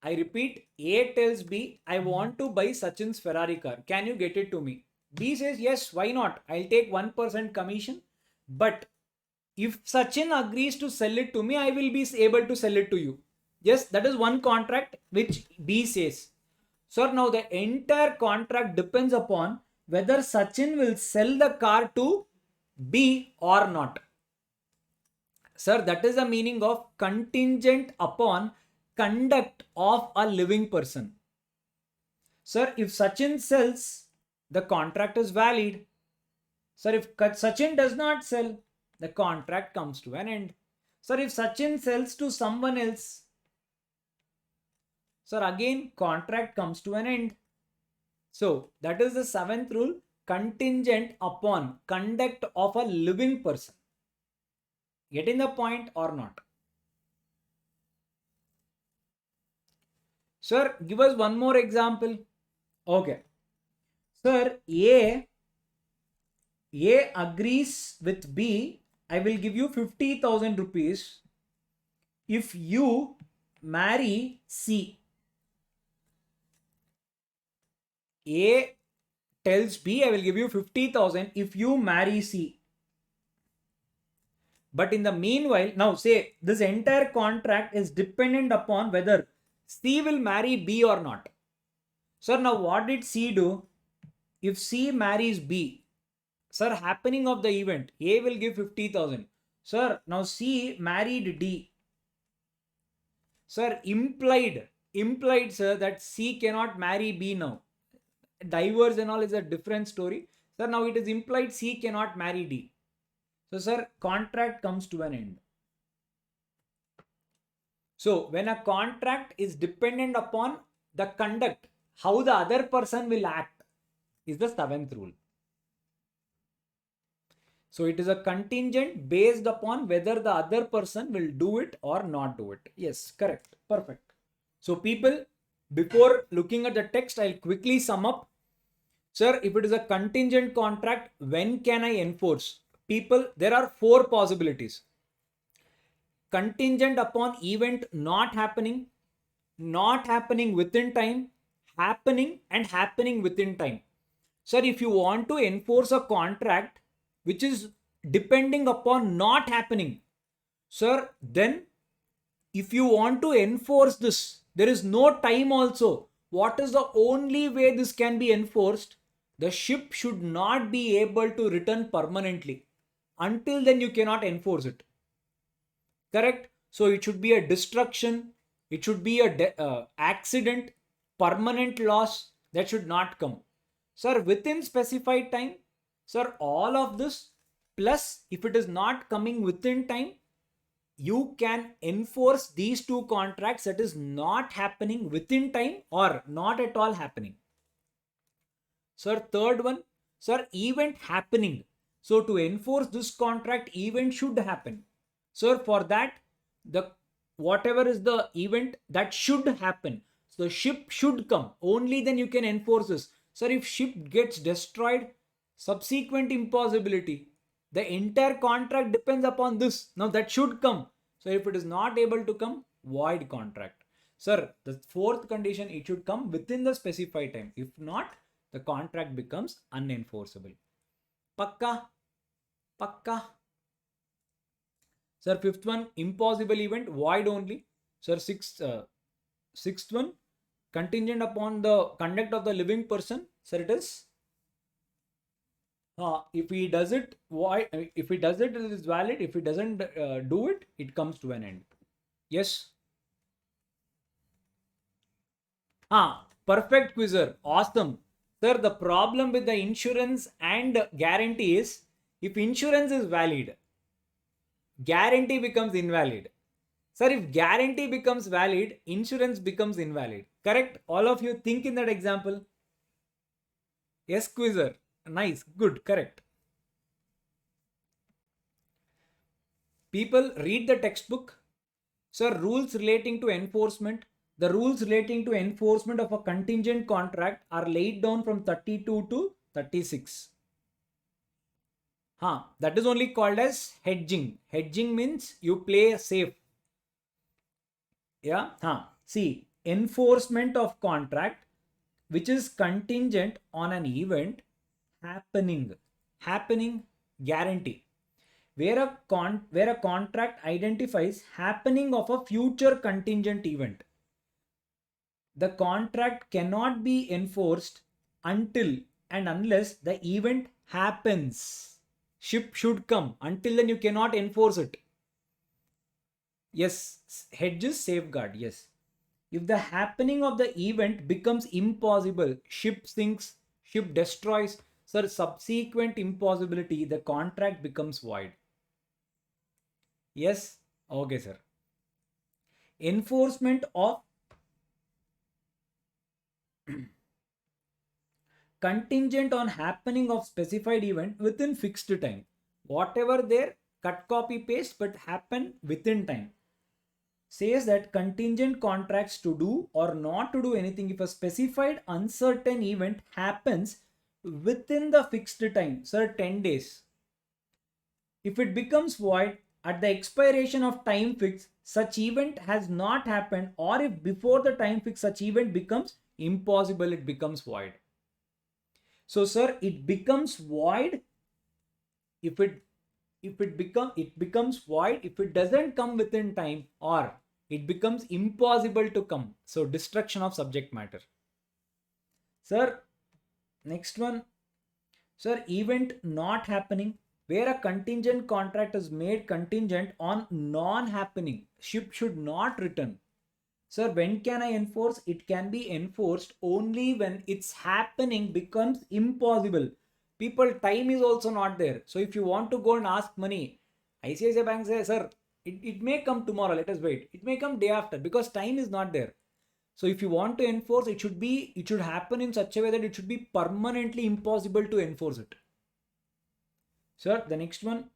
Speaker 1: I repeat, A tells B, I want to buy Sachin's Ferrari car. Can you get it to me? B says, yes, why not? I'll take 1% commission. But if Sachin agrees to sell it to me, I will be able to sell it to you. Yes, that is one contract which B says. So now the entire contract depends upon whether Sachin will sell the car to B or not. Sir, that is the meaning of contingent upon conduct of a living person. Sir, if Sachin sells, the contract is valid. Sir, if Sachin does not sell, the contract comes to an end. Sir, if Sachin sells to someone else, sir, again contract comes to an end. So that is the seventh rule, contingent upon conduct of a living person. Getting the point or not? Sir, give us one more example. Okay. Sir, A agrees with B, I will give you 50,000 rupees if you marry C. A tells B, I will give you 50,000 if you marry C. But in the meanwhile, now say this entire contract is dependent upon whether C will marry B or not. Sir, now what did C do? If C marries B, sir, happening of the event, A will give 50,000. Sir, now C married D. Sir, implied, sir, that C cannot marry B now. Divorce and all is a different story. Sir, now it is implied C cannot marry D. So, sir, contract comes to an end. So, when a contract is dependent upon the conduct, how the other person will act, is the seventh rule. So, it is a contingent based upon whether the other person will do it or not do it. Yes, correct. Perfect. So, people, before looking at the text, I'll quickly sum up. Sir, if it is a contingent contract, when can I enforce? People, there are four possibilities. Contingent upon event not happening within time, happening and happening within time. Sir, if you want to enforce a contract which is depending upon not happening, sir, then if you want to enforce this, there is no time also. What is the only way this can be enforced? The ship should not be able to return permanently. Until then, you cannot enforce it. Correct? So it should be a destruction. It should be a accident, permanent loss that should not come. Sir, within specified time, sir, all of this plus if it is not coming within time, you can enforce these two contracts that is not happening within time or not at all happening. Sir, third one, sir, event happening. So to enforce this contract, event should happen. Sir, for that, the whatever is the event that should happen, so the ship should come. Only then you can enforce this. Sir, if ship gets destroyed, subsequent impossibility. The entire contract depends upon this. Now that should come. So if it is not able to come, void contract. Sir, the fourth condition, it should come within the specified time. If not, the contract becomes unenforceable. Pakka? Pakka? Sir, fifth one, impossible event, void only. Sir, sixth one, contingent upon the conduct of the living person. Sir, it is if he does it, why? If he does it, it is valid. If he doesn't do it, it comes to an end. Yes. Perfect quizzer. Awesome. Sir, the problem with the insurance and guarantee is if insurance is valid, guarantee becomes invalid. Sir, if guarantee becomes valid, insurance becomes invalid. Correct? All of you think in that example. Yes, quizzer. Nice. Good. Correct. People read the textbook. Sir, rules relating to enforcement. The rules relating to enforcement of a contingent contract are laid down from 32 to 36. That is only called as hedging. Hedging means you play safe. Yeah. See, enforcement of contract which is contingent on an event happening. Happening guarantee. Where a contract identifies happening of a future contingent event. The contract cannot be enforced until and unless the event happens. Ship should come. Until then you cannot enforce it. Yes, hedges safeguard. Yes. If the happening of the event becomes impossible, ship sinks, ship destroys, sir, subsequent impossibility, the contract becomes void. Yes? Okay, sir. Enforcement of contingent on happening of specified event within fixed time. Whatever there, cut, copy, paste, but happen within time. Says that contingent contracts to do or not to do anything if a specified uncertain event happens within the fixed time, sir, 10 days. If it becomes void at the expiration of time fix, such event has not happened, or if before the time fix such event becomes impossible, it becomes void. So, sir, it becomes void if it becomes void if it doesn't come within time, or it becomes impossible to come. So destruction of subject matter. Sir, next one. Sir, event not happening, where a contingent contract is made contingent on non-happening. Ship should not return. Sir, when can I enforce? It can be enforced only when it's happening becomes impossible. People, time is also not there. So if you want to go and ask money, ICICI Bank says, sir, it may come tomorrow, let us wait. It may come day after, because time is not there. So if you want to enforce, it should happen in such a way that it should be permanently impossible to enforce it. Sir, the next one,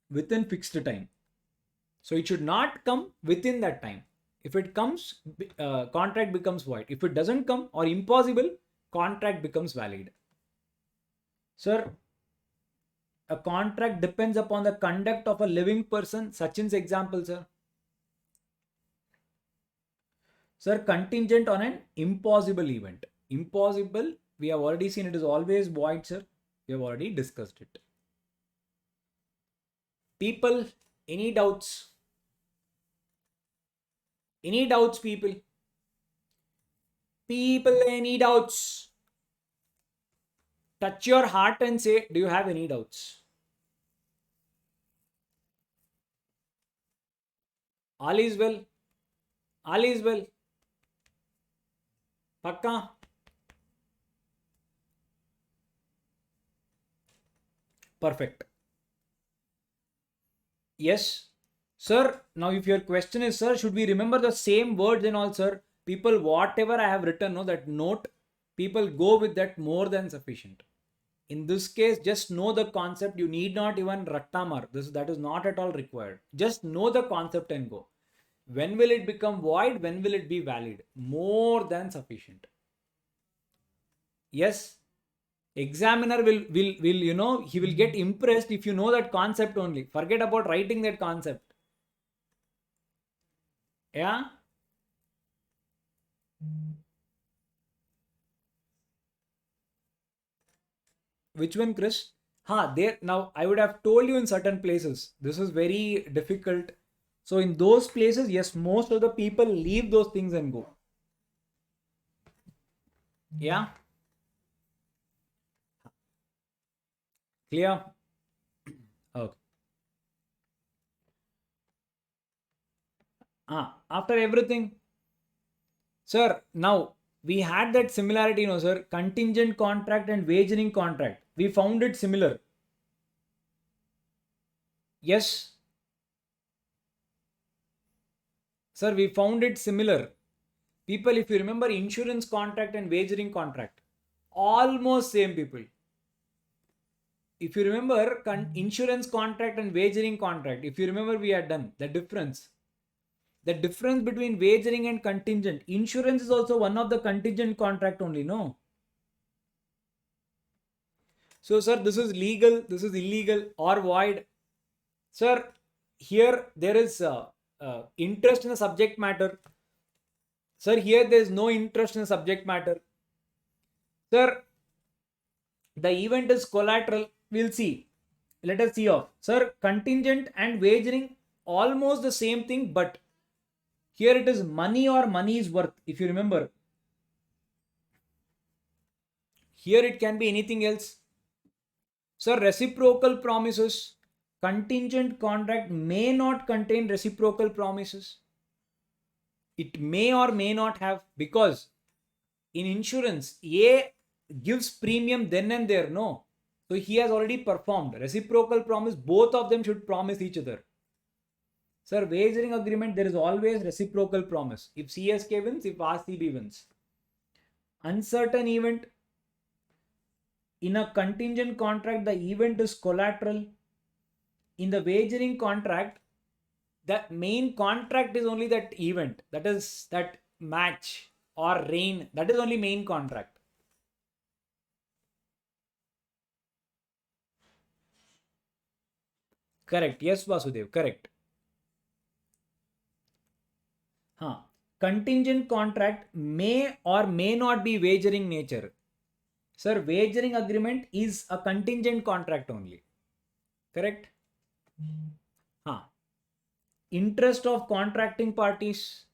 Speaker 1: within fixed time. So it should not come within that time. If it comes, contract becomes void. If it doesn't come or impossible, contract becomes valid. Sir, a contract depends upon the conduct of a living person. Sachin's example, sir. Sir, contingent on an impossible event. Impossible, we have already seen it is always void, sir. We have already discussed it. People, any doubts? Any doubts, people? People, any doubts? Touch your heart and say, do you have any doubts? All is well. All is well. Pakka? Perfect. Yes. Sir, now if your question is, sir, should we remember the same words and all, sir? People, whatever I have written, no, that note, people go with that more than sufficient. In this case, just know the concept. You need not even rattamar. That is not at all required. Just know the concept and go. When will it become void? When will it be valid? More than sufficient. Yes. Examiner will he will get impressed if you know that concept only. Forget about writing that concept. Yeah. Which one, Chris? There now I would have told you in certain places. This is very difficult. So in those places, yes, most of the people leave those things and go. Yeah. Clear? Okay. After everything, sir, now we had that similarity, no, sir. Contingent contract and wagering contract. We found it similar. Yes. Sir, we found it similar. People, if you remember insurance contract and wagering contract, almost same, people. if you remember, insurance contract and wagering contract, if you remember, we had done the difference. The difference between wagering and contingent. Insurance is also one of the contingent contract only, no? So, sir, this is legal, this is illegal or void. Sir, here there is interest in the subject matter. Sir, here there is no interest in the subject matter. Sir, the event is collateral. We'll see. Let us see off. Sir, contingent and wagering, almost the same thing, but here it is money or money is worth. If you remember, here it can be anything else. Sir, reciprocal promises. Contingent contract may not contain reciprocal promises. It may or may not have, because in insurance, A gives premium then and there, no. So he has already performed. Reciprocal promise, both of them should promise each other. Sir, wagering agreement, there is always reciprocal promise. If CSK wins, if RCB wins. Uncertain event. In a contingent contract, the event is collateral. In the wagering contract, the main contract is only that event. That is that match or rain. That is only main contract. Correct. Yes, Vasudev. Correct. Contingent contract may or may not be wagering nature. Sir, wagering agreement is a contingent contract only. Correct? Interest of contracting parties.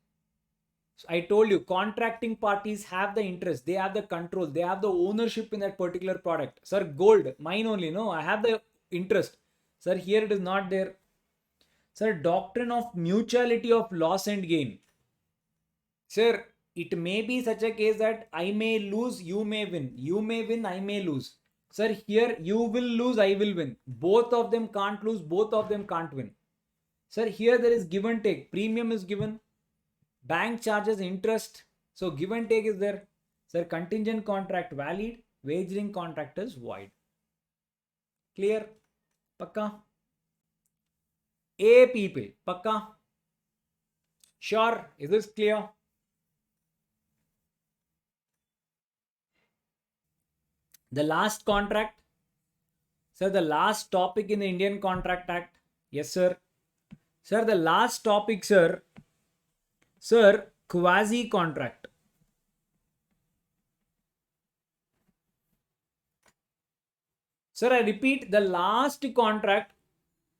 Speaker 1: I told you, contracting parties have the interest, they have the control, they have the ownership in that particular product. Sir, gold, mine only, no, I have the interest. Sir, here it is not there. Sir, doctrine of mutuality of loss and gain. Sir, it may be such a case that I may lose, you may win. You may win, I may lose. Sir, here you will lose, I will win. Both of them can't lose, both of them can't win. Sir, here there is give and take. Premium is given. Bank charges interest. So give and take is there. Sir, contingent contract valid. Wagering contract is void. Clear? Pakka? A people. Pakka? Sure. Is this clear? The last contract. Sir, the last topic in the Indian Contract Act. Yes, sir. Sir, the last topic, sir. Sir, quasi contract. Sir, I repeat, the last contract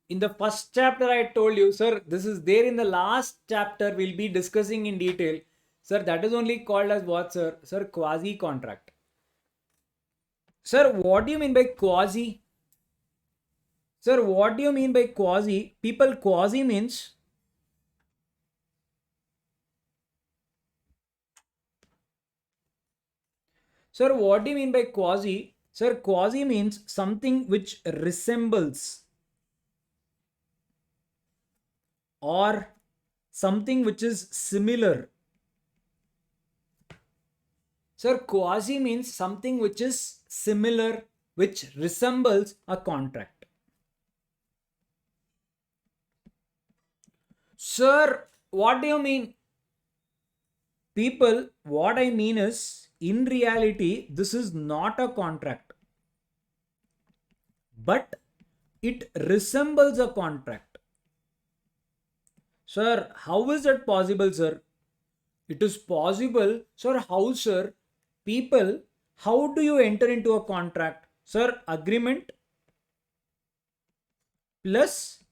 Speaker 1: in the first chapter I told you, sir, this is there in the last chapter, we'll be discussing in detail. Sir, that is only called as what, sir? Sir, quasi contract. Sir, what do you mean by quasi? Sir, what do you mean by quasi? People, quasi means sir, what do you mean by quasi? Sir, quasi means something which resembles or something which is similar. Sir, quasi means something which is similar, which resembles a contract. Sir, what do you mean? People, what I mean is, in reality, this is not a contract, but it resembles a contract. Sir, how is that possible, sir? It is possible. Sir, how, sir? People, how do you enter into a contract? Sir, agreement plus,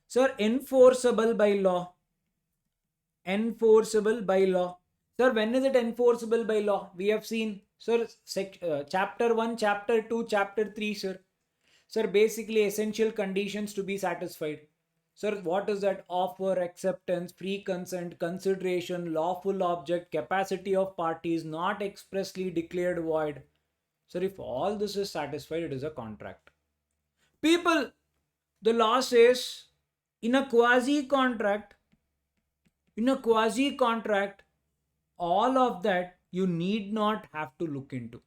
Speaker 1: sir, enforceable by law. Enforceable by law. Sir, when is it enforceable by law? We have seen, sir, chapter 1, chapter 2, chapter 3, sir. Sir, basically essential conditions to be satisfied. Sir, what is that? Offer, acceptance, free consent, consideration, lawful object, capacity of parties, not expressly declared void. Sir, if all this is satisfied, it is a contract. People, the law says in a quasi contract, all of that you need not have to look into.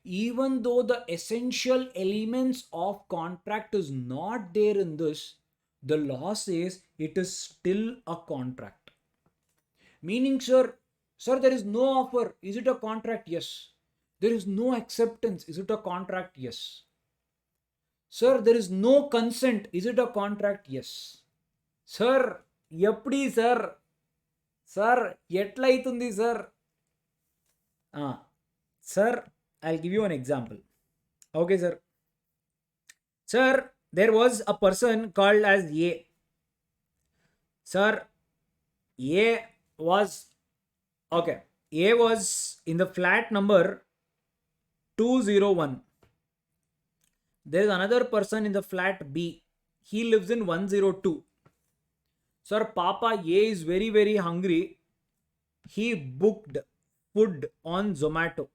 Speaker 1: even though the essential elements of contract is not there in this, the law says it is still a contract. Meaning, sir, there is no offer. Is it a contract? Yes. There is no acceptance. Is it a contract? Yes. Sir, there is no consent. Is it a contract? Yes. Sir, ఎప్పుడు sir sir ఎట్లా అవుతుంది sir? Sir, I'll give you an example. Okay, sir. Sir, there was a person called as A. Sir, A was okay. A was in the flat number 201. There is another person in the flat B. He lives in 102. Sir, Papa A is very, very hungry. He booked food on Zomato.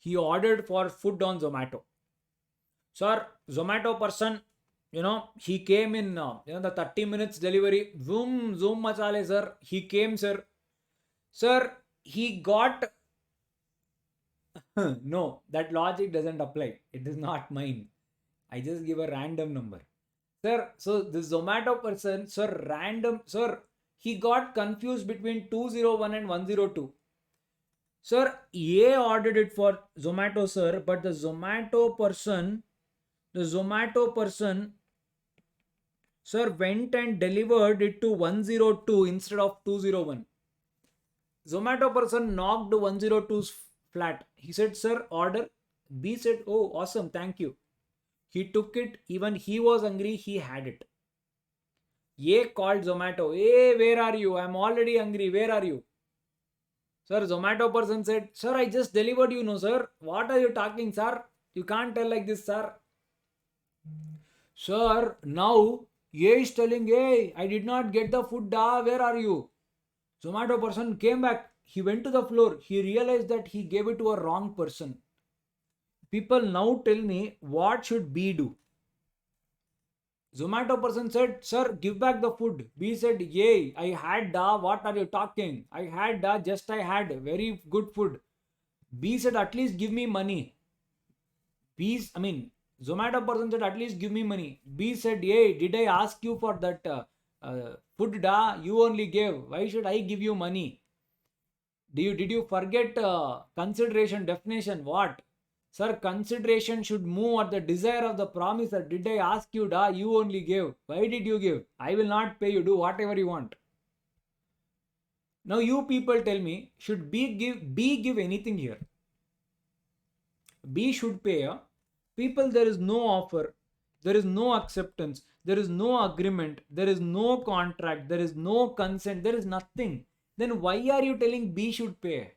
Speaker 1: He ordered for food on Zomato. Sir, Zomato person, he came in, the 30 minutes delivery. Zoom machale, sir. He came, sir. Sir, he got... No, that logic doesn't apply. It is not mine. I just give a random number. Sir, so the Zomato person, sir, he got confused between 201 and 102. Sir, A ordered it for Zomato, sir, but the Zomato person, sir, went and delivered it to 102 instead of 201. Zomato person knocked 102's flat. He said, sir, order. B said, oh, awesome, thank you. He took it. Even he was hungry. He had it. A called Zomato. Hey, where are you? I'm already hungry. Where are you? Sir, Zomato person said, sir, I just delivered you, no, sir. What are you talking, sir? You can't tell like this, sir. Sir, now A is telling, hey, I did not get the food. Where are you? Zomato person came back. He went to the floor. He realized that he gave it to a wrong person. People now tell me, what should B do? Zomato person said, sir, give back the food. B said, yay, I had what are you talking? I had I had very good food. B said, at least give me money. Zomato person said, at least give me money. B said, yay, did I ask you for that food? You only gave. Why should I give you money? Did you forget consideration definition? What? Sir, consideration should move at the desire of the promiser. Did I ask you? You only gave. Why did you give? I will not pay you. Do whatever you want. Now you people tell me, should B give anything here? B should pay. People, there is no offer. There is no acceptance. There is no agreement. There is no contract. There is no consent. There is nothing. Then why are you telling B should pay?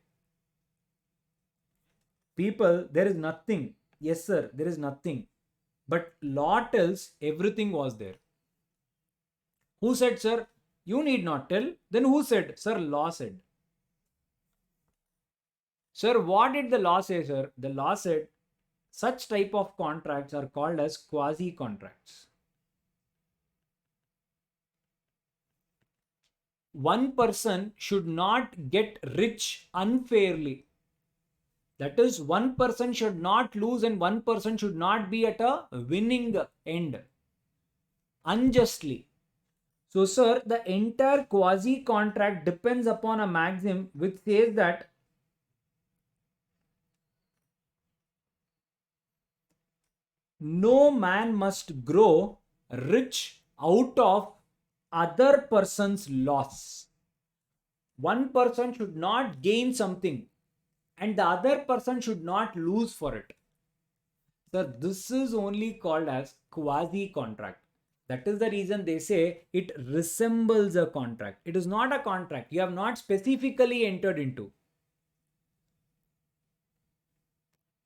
Speaker 1: People, there is nothing. Yes, sir, there is nothing. But law tells everything was there. Who said, sir? You need not tell. Then who said? Sir, law said. Sir, what did the law say, sir? The law said such type of contracts are called as quasi contracts. One person should not get rich unfairly. That is, one person should not lose and one person should not be at a winning end unjustly. So, sir, the entire quasi contract depends upon a maxim which says that no man must grow rich out of other person's loss. One person should not gain something and the other person should not lose for it. Sir, this is only called as quasi contract. That is the reason they say it resembles a contract. It is not a contract. You have not specifically entered into.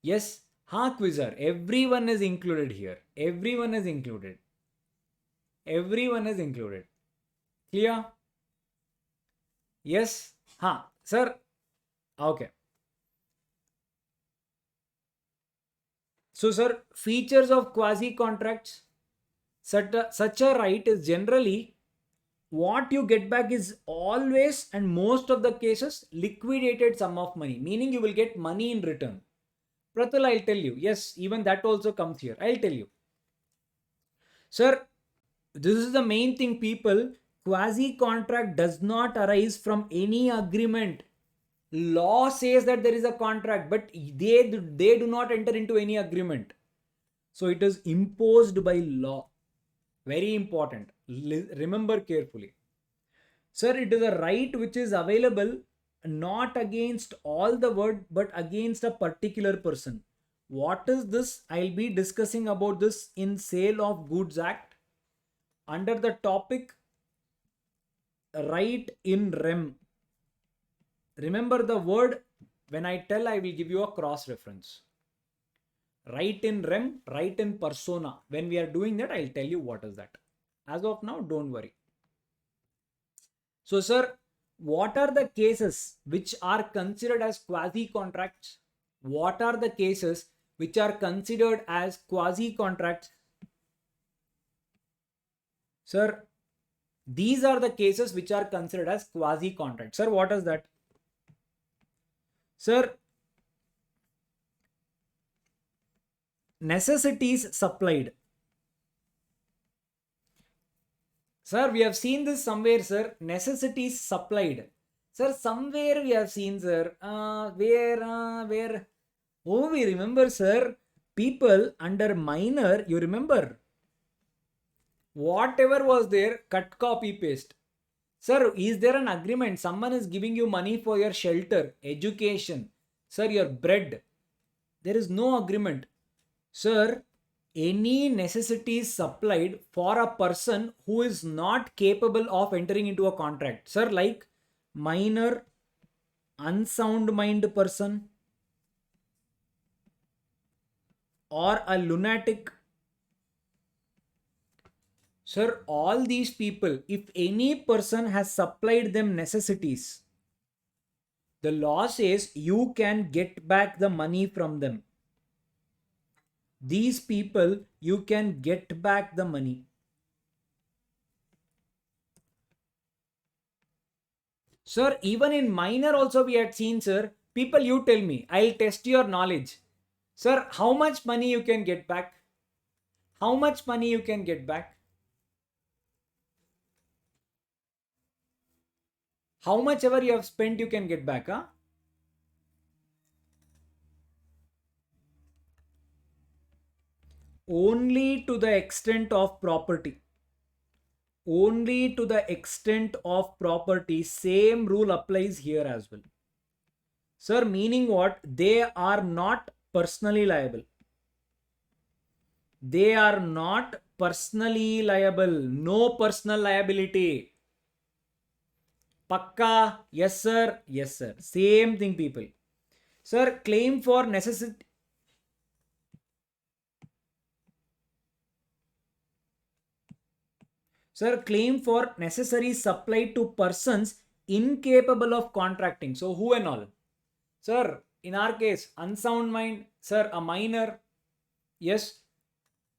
Speaker 1: Yes, quizzer. Everyone is included here. Everyone is included. Everyone is included. Clear? Yes? Sir? Okay. So, sir, features of quasi contracts. Such a right is generally what you get back is always and most of the cases liquidated sum of money, meaning you will get money in return. Pratul, I'll tell you. Yes, even that also comes here. I'll tell you. Sir, this is the main thing, people. Quasi contract does not arise from any agreement. Law says that there is a contract, but they do not enter into any agreement. So it is imposed by law. Very important. Remember carefully. Sir, it is a right which is available not against all the world but against a particular person. What is this? I'll be discussing about this in Sale of Goods Act under the topic right in rem. Remember the word, when I tell, I will give you a cross reference. Right in rem, right in persona. When we are doing that, I'll tell you what is that. As of now, don't worry. So, sir, what are the cases which are considered as quasi contracts? What are the cases which are considered as quasi contracts? Sir, these are the cases which are considered as quasi contracts. Sir, what is that? Sir, necessities supplied. Sir, we have seen this somewhere, sir. Necessities supplied. Sir, somewhere we have seen, sir. Where? Oh, we remember, sir. People under minor, you remember? Whatever was there, cut, copy, paste. Sir, is there an agreement? Someone is giving you money for your shelter, education. Sir, your bread. There is no agreement. Sir, any necessities supplied for a person who is not capable of entering into a contract. Sir, like minor, unsound mind person, or a lunatic. Sir, all these people, if any person has supplied them necessities, the law says you can get back the money from them. These people, you can get back the money. Sir, even in minor also we had seen, sir. People, you tell me, I'll test your knowledge. Sir, how much money you can get back? How much money you can get back? How much ever you have spent, you can get back, huh? Only to the extent of property. Only to the extent of property. Same rule applies here as well. Sir, meaning what? They are not personally liable. They are not personally liable. No personal liability. Pakka? Yes, sir. Yes, sir. Same thing, people. Sir, claim for necessity. Sir, claim for necessary supply to persons incapable of contracting. So, who and all? Sir, in our case, unsound mind, sir, a minor, yes,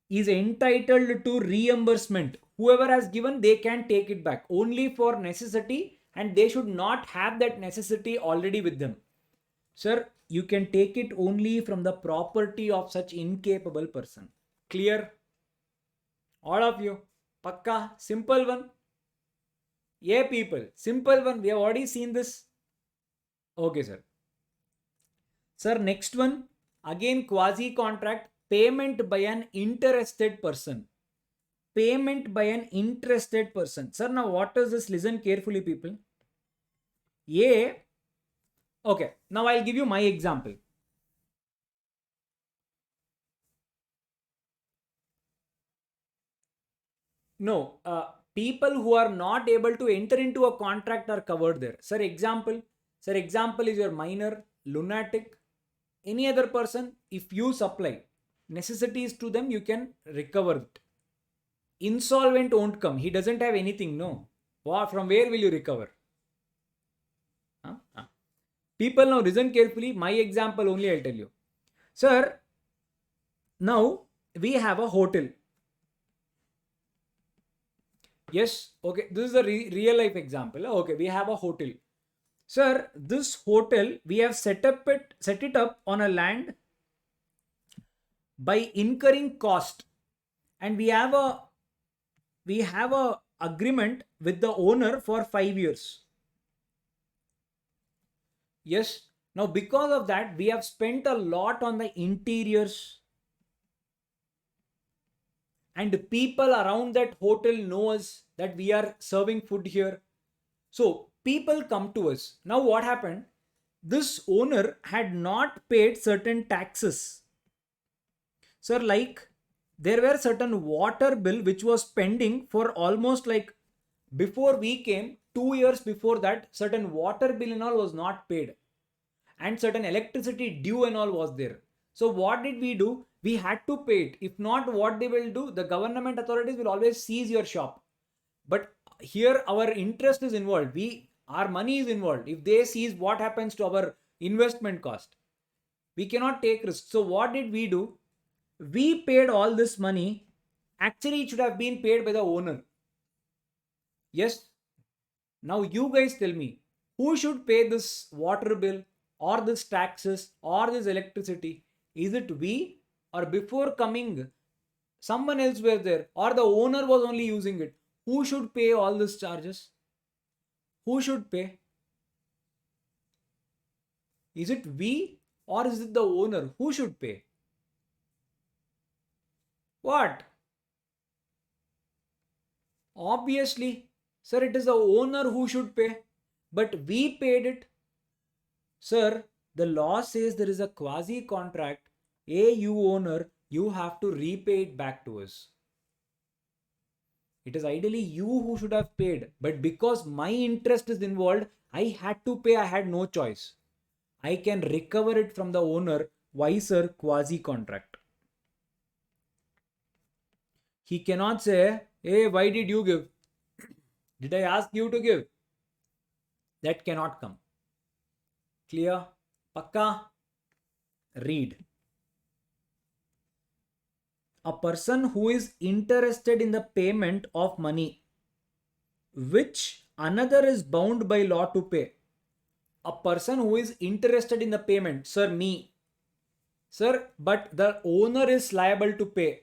Speaker 1: is entitled to reimbursement. Whoever has given, they can take it back only for necessity, and they should not have that necessity already with them. Sir, you can take it only from the property of such incapable person. Clear? All of you? Pakka? Simple one? Yeah, people. Simple one. We have already seen this. Okay, sir. Sir, next one. Again, quasi contract. Payment by an interested person. Payment by an interested person. Sir, now what is this? Listen carefully, people. Yeah. Okay. Now I'll give you my example. No. People who are not able to enter into a contract are covered there. Sir, example. Sir, example is your minor, lunatic, any other person. If you supply necessities to them, you can recover it. Insolvent won't come. He doesn't have anything. No. From where will you recover? People, now listen carefully. My example only I'll tell you. Sir, now we have a hotel. Yes, okay, this is a real life example. Okay, we have a hotel. Sir, this hotel we have set it up on a land by incurring cost, and we have a agreement with the owner for 5 years. Yes. Now because of that we have spent a lot on the interiors, and the people around that hotel knows that we are serving food here. So people come to us. Now what happened? This owner had not paid certain taxes. Sir, like there were certain water bill which was pending for almost like before we came, 2 years before that, certain water bill and all was not paid. And certain electricity due and all was there. So what did we do? We had to pay it. If not, what they will do? The government authorities will always seize your shop. But here our interest is involved. Our money is involved. If they seize, what happens to our investment cost? We cannot take risks. So what did we do? We paid all this money. Actually, it should have been paid by the owner. Yes. Now you guys tell me, who should pay this water bill or this taxes or this electricity? Is it we, or before coming someone else were there, or the owner was only using it? Who should pay all these charges? Who should pay? Is it we or is it the owner? Who should pay? What? Obviously, sir, it is the owner who should pay. But we paid it. Sir, the law says there is a quasi contract. You owner, you have to repay it back to us. It is ideally you who should have paid, but because my interest is involved, I had to pay. I had no choice. I can recover it from the owner. Why, sir? Quasi contract. He cannot say, hey, why did you give? Did I ask you to give? That cannot come. Clear? Pakka? Read. A person who is interested in the payment of money which another is bound by law to pay. A person who is interested in the payment, sir, me, sir, but the owner is liable to pay.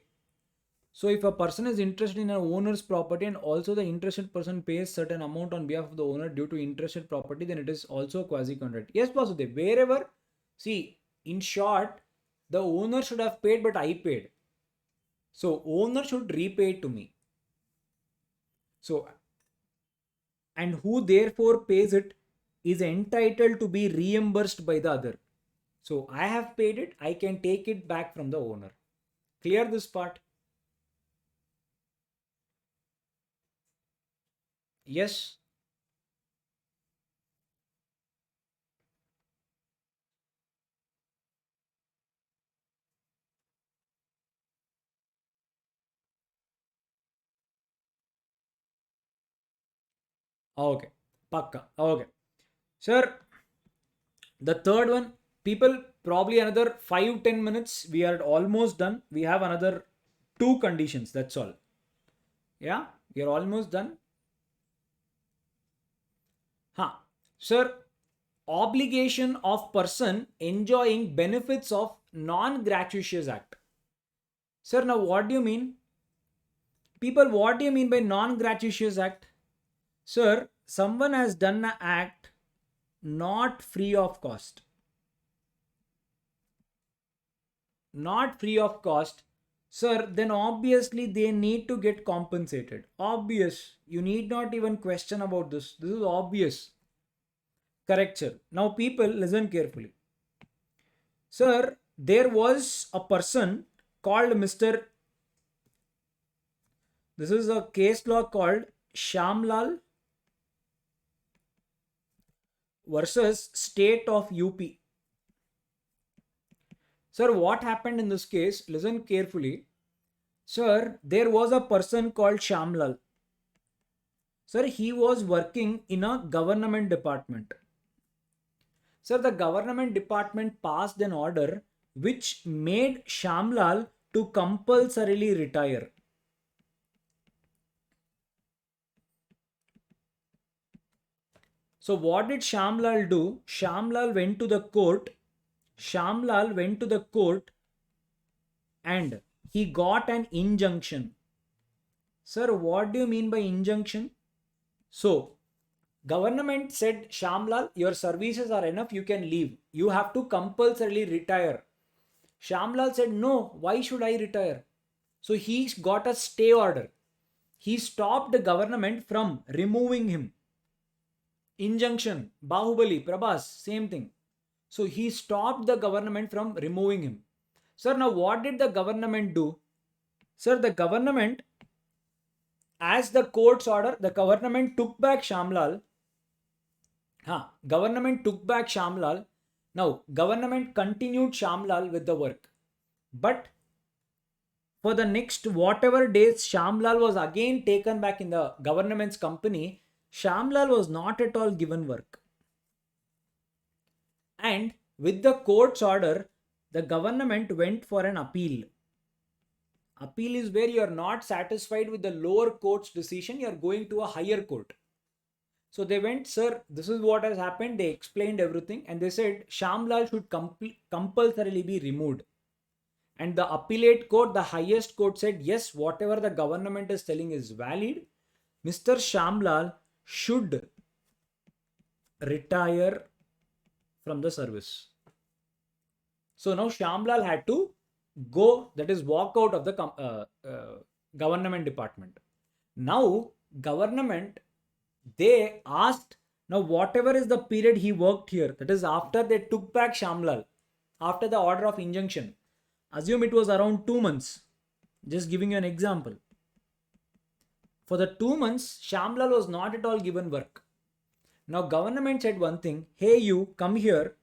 Speaker 1: So if a person is interested in an owner's property and also the interested person pays certain amount on behalf of the owner due to interested property, then it is also quasi contract. Yes, Vasudev, wherever, see, in short, the owner should have paid, but I paid. So owner should repay it to me. So, and who therefore pays it is entitled to be reimbursed by the other. So I have paid it, I can take it back from the owner. Clear this part? Yes. Okay. Pakka. Okay. Sir, the third one, people, probably another 5-10 minutes. We are almost done. We have another two conditions. That's all. Yeah, we are almost done. Huh. Sir, obligation of person enjoying benefits of non-gratuitous act. Sir, now what do you mean? People, what do you mean by non-gratuitous act? Sir, someone has done an act not free of cost. Not free of cost. Sir, then obviously they need to get compensated. Obvious. You need not even question about this. This is obvious. Correct, sir. Now, people, listen carefully. Sir, there was a person called Mr. This is a case law called Shamlal versus State of UP. Sir, what happened in this case? Listen carefully. Sir, there was a person called Shamlal. Sir, he was working in a government department. Sir, the government department passed an order which made Shamlal to compulsorily retire. So what did Shamlal do? Shamlal went to the court. Shamlal went to the court and he got an injunction. Sir, what do you mean by injunction? So, government said, Shamlal, your services are enough, you can leave. You have to compulsorily retire. Shamlal said, no, why should I retire? So he got a stay order. He stopped the government from removing him. Injunction, Bahubali, Prabhas, same thing. So he stopped the government from removing him. Sir, now what did the government do? Sir, the government, as the court's order, the government took back Shamlal. Government took back Shamlal. Now, government continued Shamlal with the work. But for the next whatever days, Shamlal was again taken back in the government's company. Shamlal was not at all given work. And with the court's order, the government went for an appeal. Appeal is where you are not satisfied with the lower court's decision, you are going to a higher court. So they went, sir, this is what has happened. They explained everything and they said Shamlal should compulsorily be removed. And the appellate court, the highest court said, yes, whatever the government is telling is valid. Mr. Shamlal should retire from the service. So now Shamlal had to go, that is walk out of the government department. Now government, they asked, now whatever is the period he worked here, that is after they took back Shamlal, after the order of injunction, assume it was around 2 months, just giving you an example. For the 2 months, Shamlal was not at all given work. Now government said one thing, hey you, come here,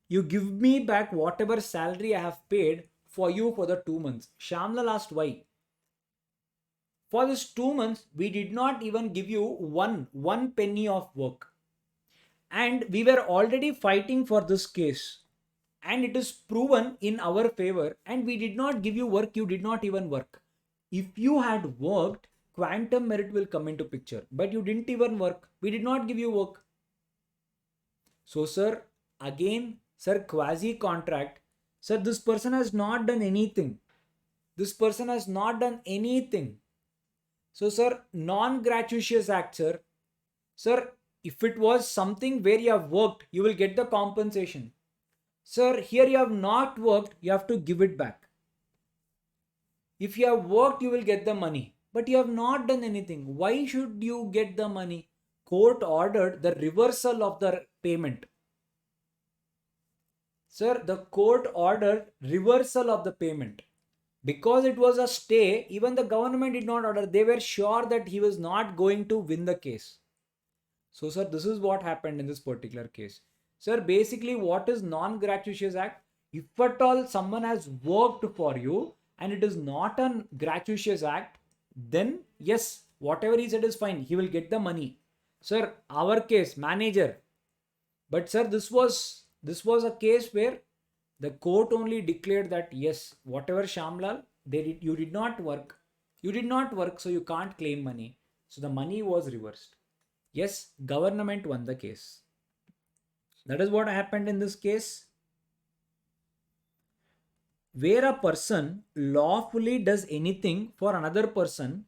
Speaker 1: you give me back whatever salary I have paid for you for the 2 months. Shamlal asked why. For this 2 months, we did not even give you one penny of work. And we were already fighting for this case. And it is proven in our favor. And we did not give you work, you did not even work. If you had worked, quantum merit will come into picture. But you didn't even work. We did not give you work. So sir, again, sir, quasi-contract. Sir, this person has not done anything. This person has not done anything. So, sir, non-gratuitous act, sir. Sir, if it was something where you have worked, you will get the compensation. Sir, here you have not worked, you have to give it back. If you have worked, you will get the money. But you have not done anything. Why should you get the money? Court ordered the reversal of the payment. Sir, the court ordered reversal of the payment. Because it was a stay, even the government did not order. They were sure that he was not going to win the case. So, sir, this is what happened in this particular case. Sir, basically, what is non-gratuitous act? If at all someone has worked for you and it is not a gratuitous act, then yes, whatever he said is fine. He will get the money. Sir, our case, manager. But sir, this was a case where the court only declared that yes, whatever Shamlal, you did not work. You did not work, so you can't claim money. So the money was reversed. Yes, government won the case. That is what happened in this case. Where a person lawfully does anything for another person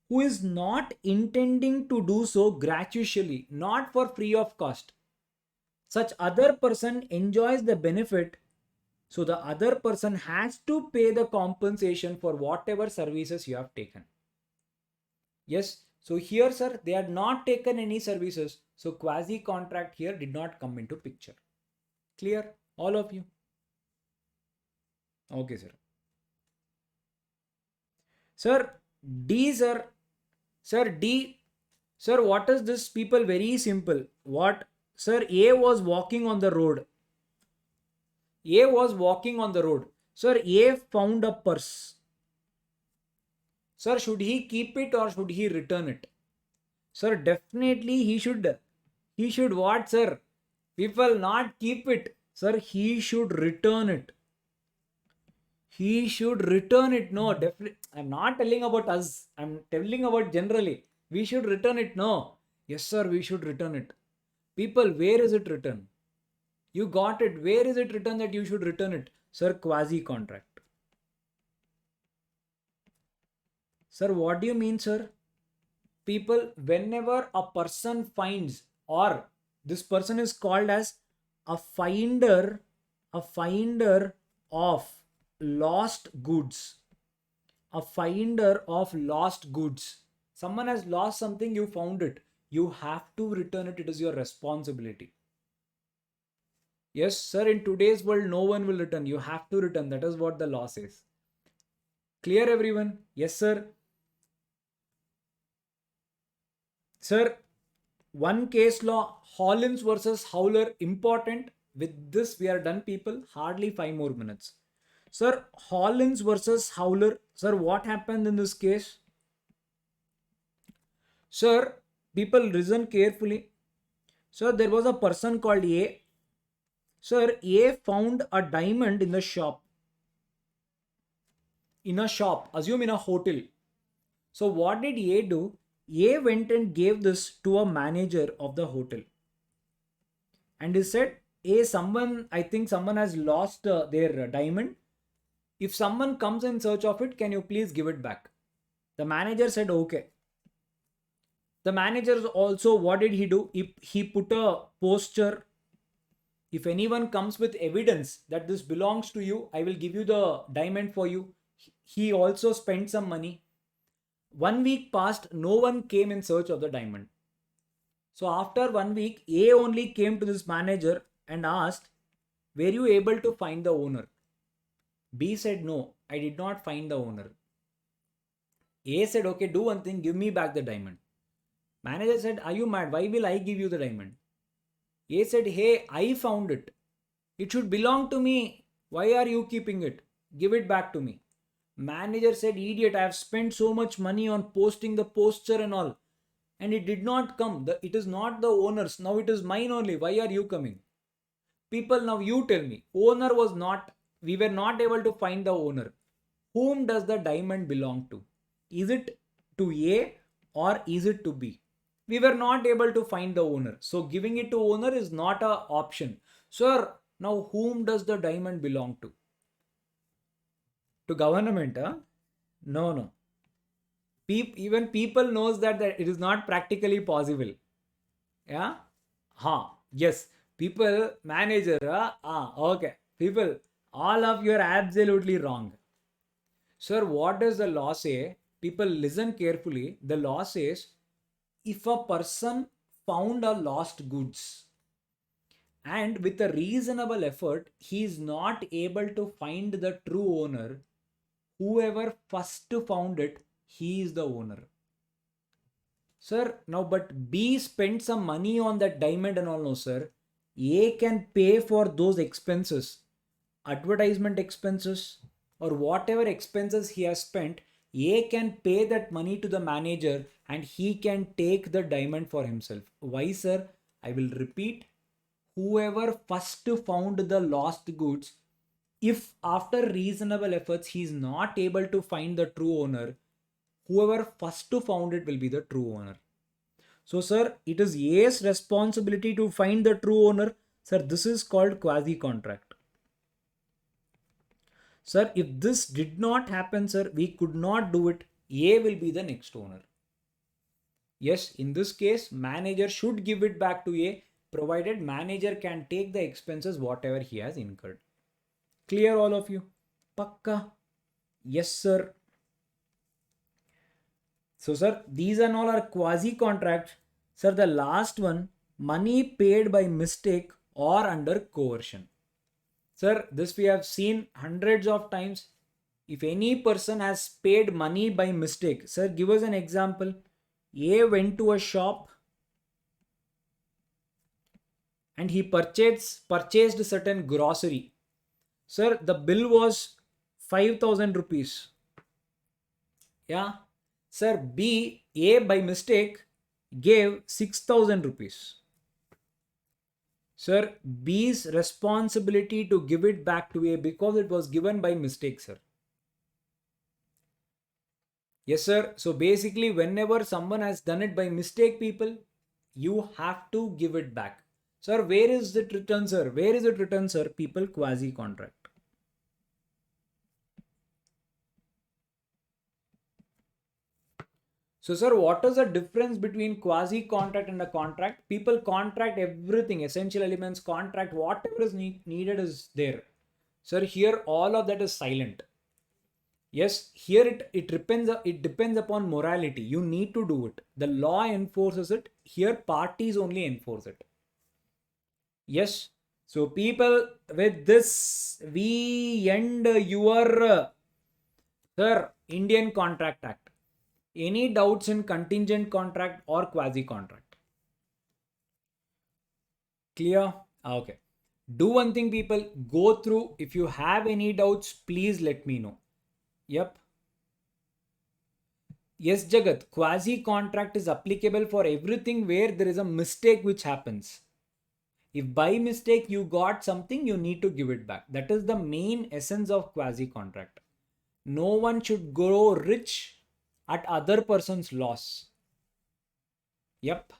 Speaker 1: who is not intending to do so gratuitously, not for free of cost. Such other person enjoys the benefit. So the other person has to pay the compensation for whatever services you have taken. Yes. So here, sir, they had not taken any services. So quasi-contract here did not come into picture. Clear? All of you? Okay, sir. Sir, D, sir. Sir, D. Sir, what is this, people? Very simple. What? Sir, A was walking on the road. A was walking on the road. Sir, A found a purse. Sir, should he keep it or should he return it? Sir, definitely he should. He should what, sir? People, not keep it. Sir, he should return it. He should return it. No, definitely. I'm not telling about us. I'm telling about generally. We should return it. No. Yes, sir, we should return it. People, where is it written? You got it. Where is it written that you should return it? Sir, quasi contract. Sir, what do you mean, sir? People, whenever a person finds, or this person is called as a finder, a finder of lost goods, a finder of lost goods. Someone has lost something, you found it. You have to return it. It is your responsibility. Yes, sir, in today's world, no one will return. You have to return. That is what the law says. Clear, everyone? Yes, sir. Sir, one case law, Hollins versus Howler, important. With this, we are done, people. Hardly 5 more minutes. Sir, Hollins versus Howler. Sir, what happened in this case? Sir, people listen carefully. Sir, there was a person called A. Sir, A found a diamond in the shop. In a shop, assume in a hotel. So what did A do? A went and gave this to a manager of the hotel. And he said, I think someone has lost their diamond. If someone comes in search of it, can you please give it back? The manager said, okay. The manager also, what did he do? He put a poster. If anyone comes with evidence that this belongs to you, I will give you the diamond for you. He also spent some money. 1 week passed, no one came in search of the diamond. So after 1 week, A only came to this manager and asked, were you able to find the owner? B said, no, I did not find the owner. A said, okay, do one thing, give me back the diamond. Manager said, are you mad? Why will I give you the diamond? A said, hey, I found it. It should belong to me. Why are you keeping it? Give it back to me. Manager said, idiot, I have spent so much money on posting the poster and all. And it did not come. It is not the owner's. Now it is mine only. Why are you coming? People, now you tell me. Owner was not, we were not able to find the owner. Whom does the diamond belong to? Is it to A or is it to B? We were not able to find the owner. So giving it to owner is not an option. Sir, now whom does the diamond belong to? To government, huh? No. Even people knows that it is not practically possible. Yeah? Yes. People, manager, okay. People, all of you are absolutely wrong. Sir, what does the law say? People listen carefully. The law says, if a person found a lost goods and with a reasonable effort, he is not able to find the true owner, whoever first found it, he is the owner. Sir, now but B spent some money on that diamond and all, no sir. A can pay for those expenses, advertisement expenses or whatever expenses he has spent. A can pay that money to the manager and he can take the diamond for himself. Why, sir? I will repeat. Whoever first found the lost goods, if after reasonable efforts he is not able to find the true owner, whoever first found it will be the true owner. So, sir, it is A's responsibility to find the true owner. Sir, this is called quasi contract. Sir, if this did not happen, sir, we could not do it. A will be the next owner. Yes, in this case, manager should give it back to A, provided manager can take the expenses whatever he has incurred. Clear, all of you? Pakka? Yes, sir. So, sir, these and all are quasi contracts. Sir, the last one, money paid by mistake or under coercion. Sir, this we have seen hundreds of times. If any person has paid money by mistake, sir, give us an example. A went to a shop and he purchased certain grocery. Sir, the bill was 5,000 rupees. Yeah. Sir, A by mistake gave 6,000 rupees. Sir, B's responsibility to give it back to A because it was given by mistake, sir. Yes, sir. So basically, whenever someone has done it by mistake, people, you have to give it back. Sir, where is it written, sir? Where is it written, sir? People, quasi contract. So, sir, what is the difference between quasi contract and a contract? People contract everything, essential elements, contract, whatever is needed is there. Sir, here all of that is silent. Yes, here it depends upon morality. You need to do it. The law enforces it. Here parties only enforce it. Yes. So people, with this we end your sir, Indian Contract Act. Any doubts in contingent contract or quasi contract? Clear? Okay. Do one thing, people. Go through. If you have any doubts, please let me know. Yep. Yes, Jagat, quasi contract is applicable for everything where there is a mistake which happens. If by mistake you got something, you need to give it back. That is the main essence of quasi contract. No one should grow rich at other person's loss. Yep.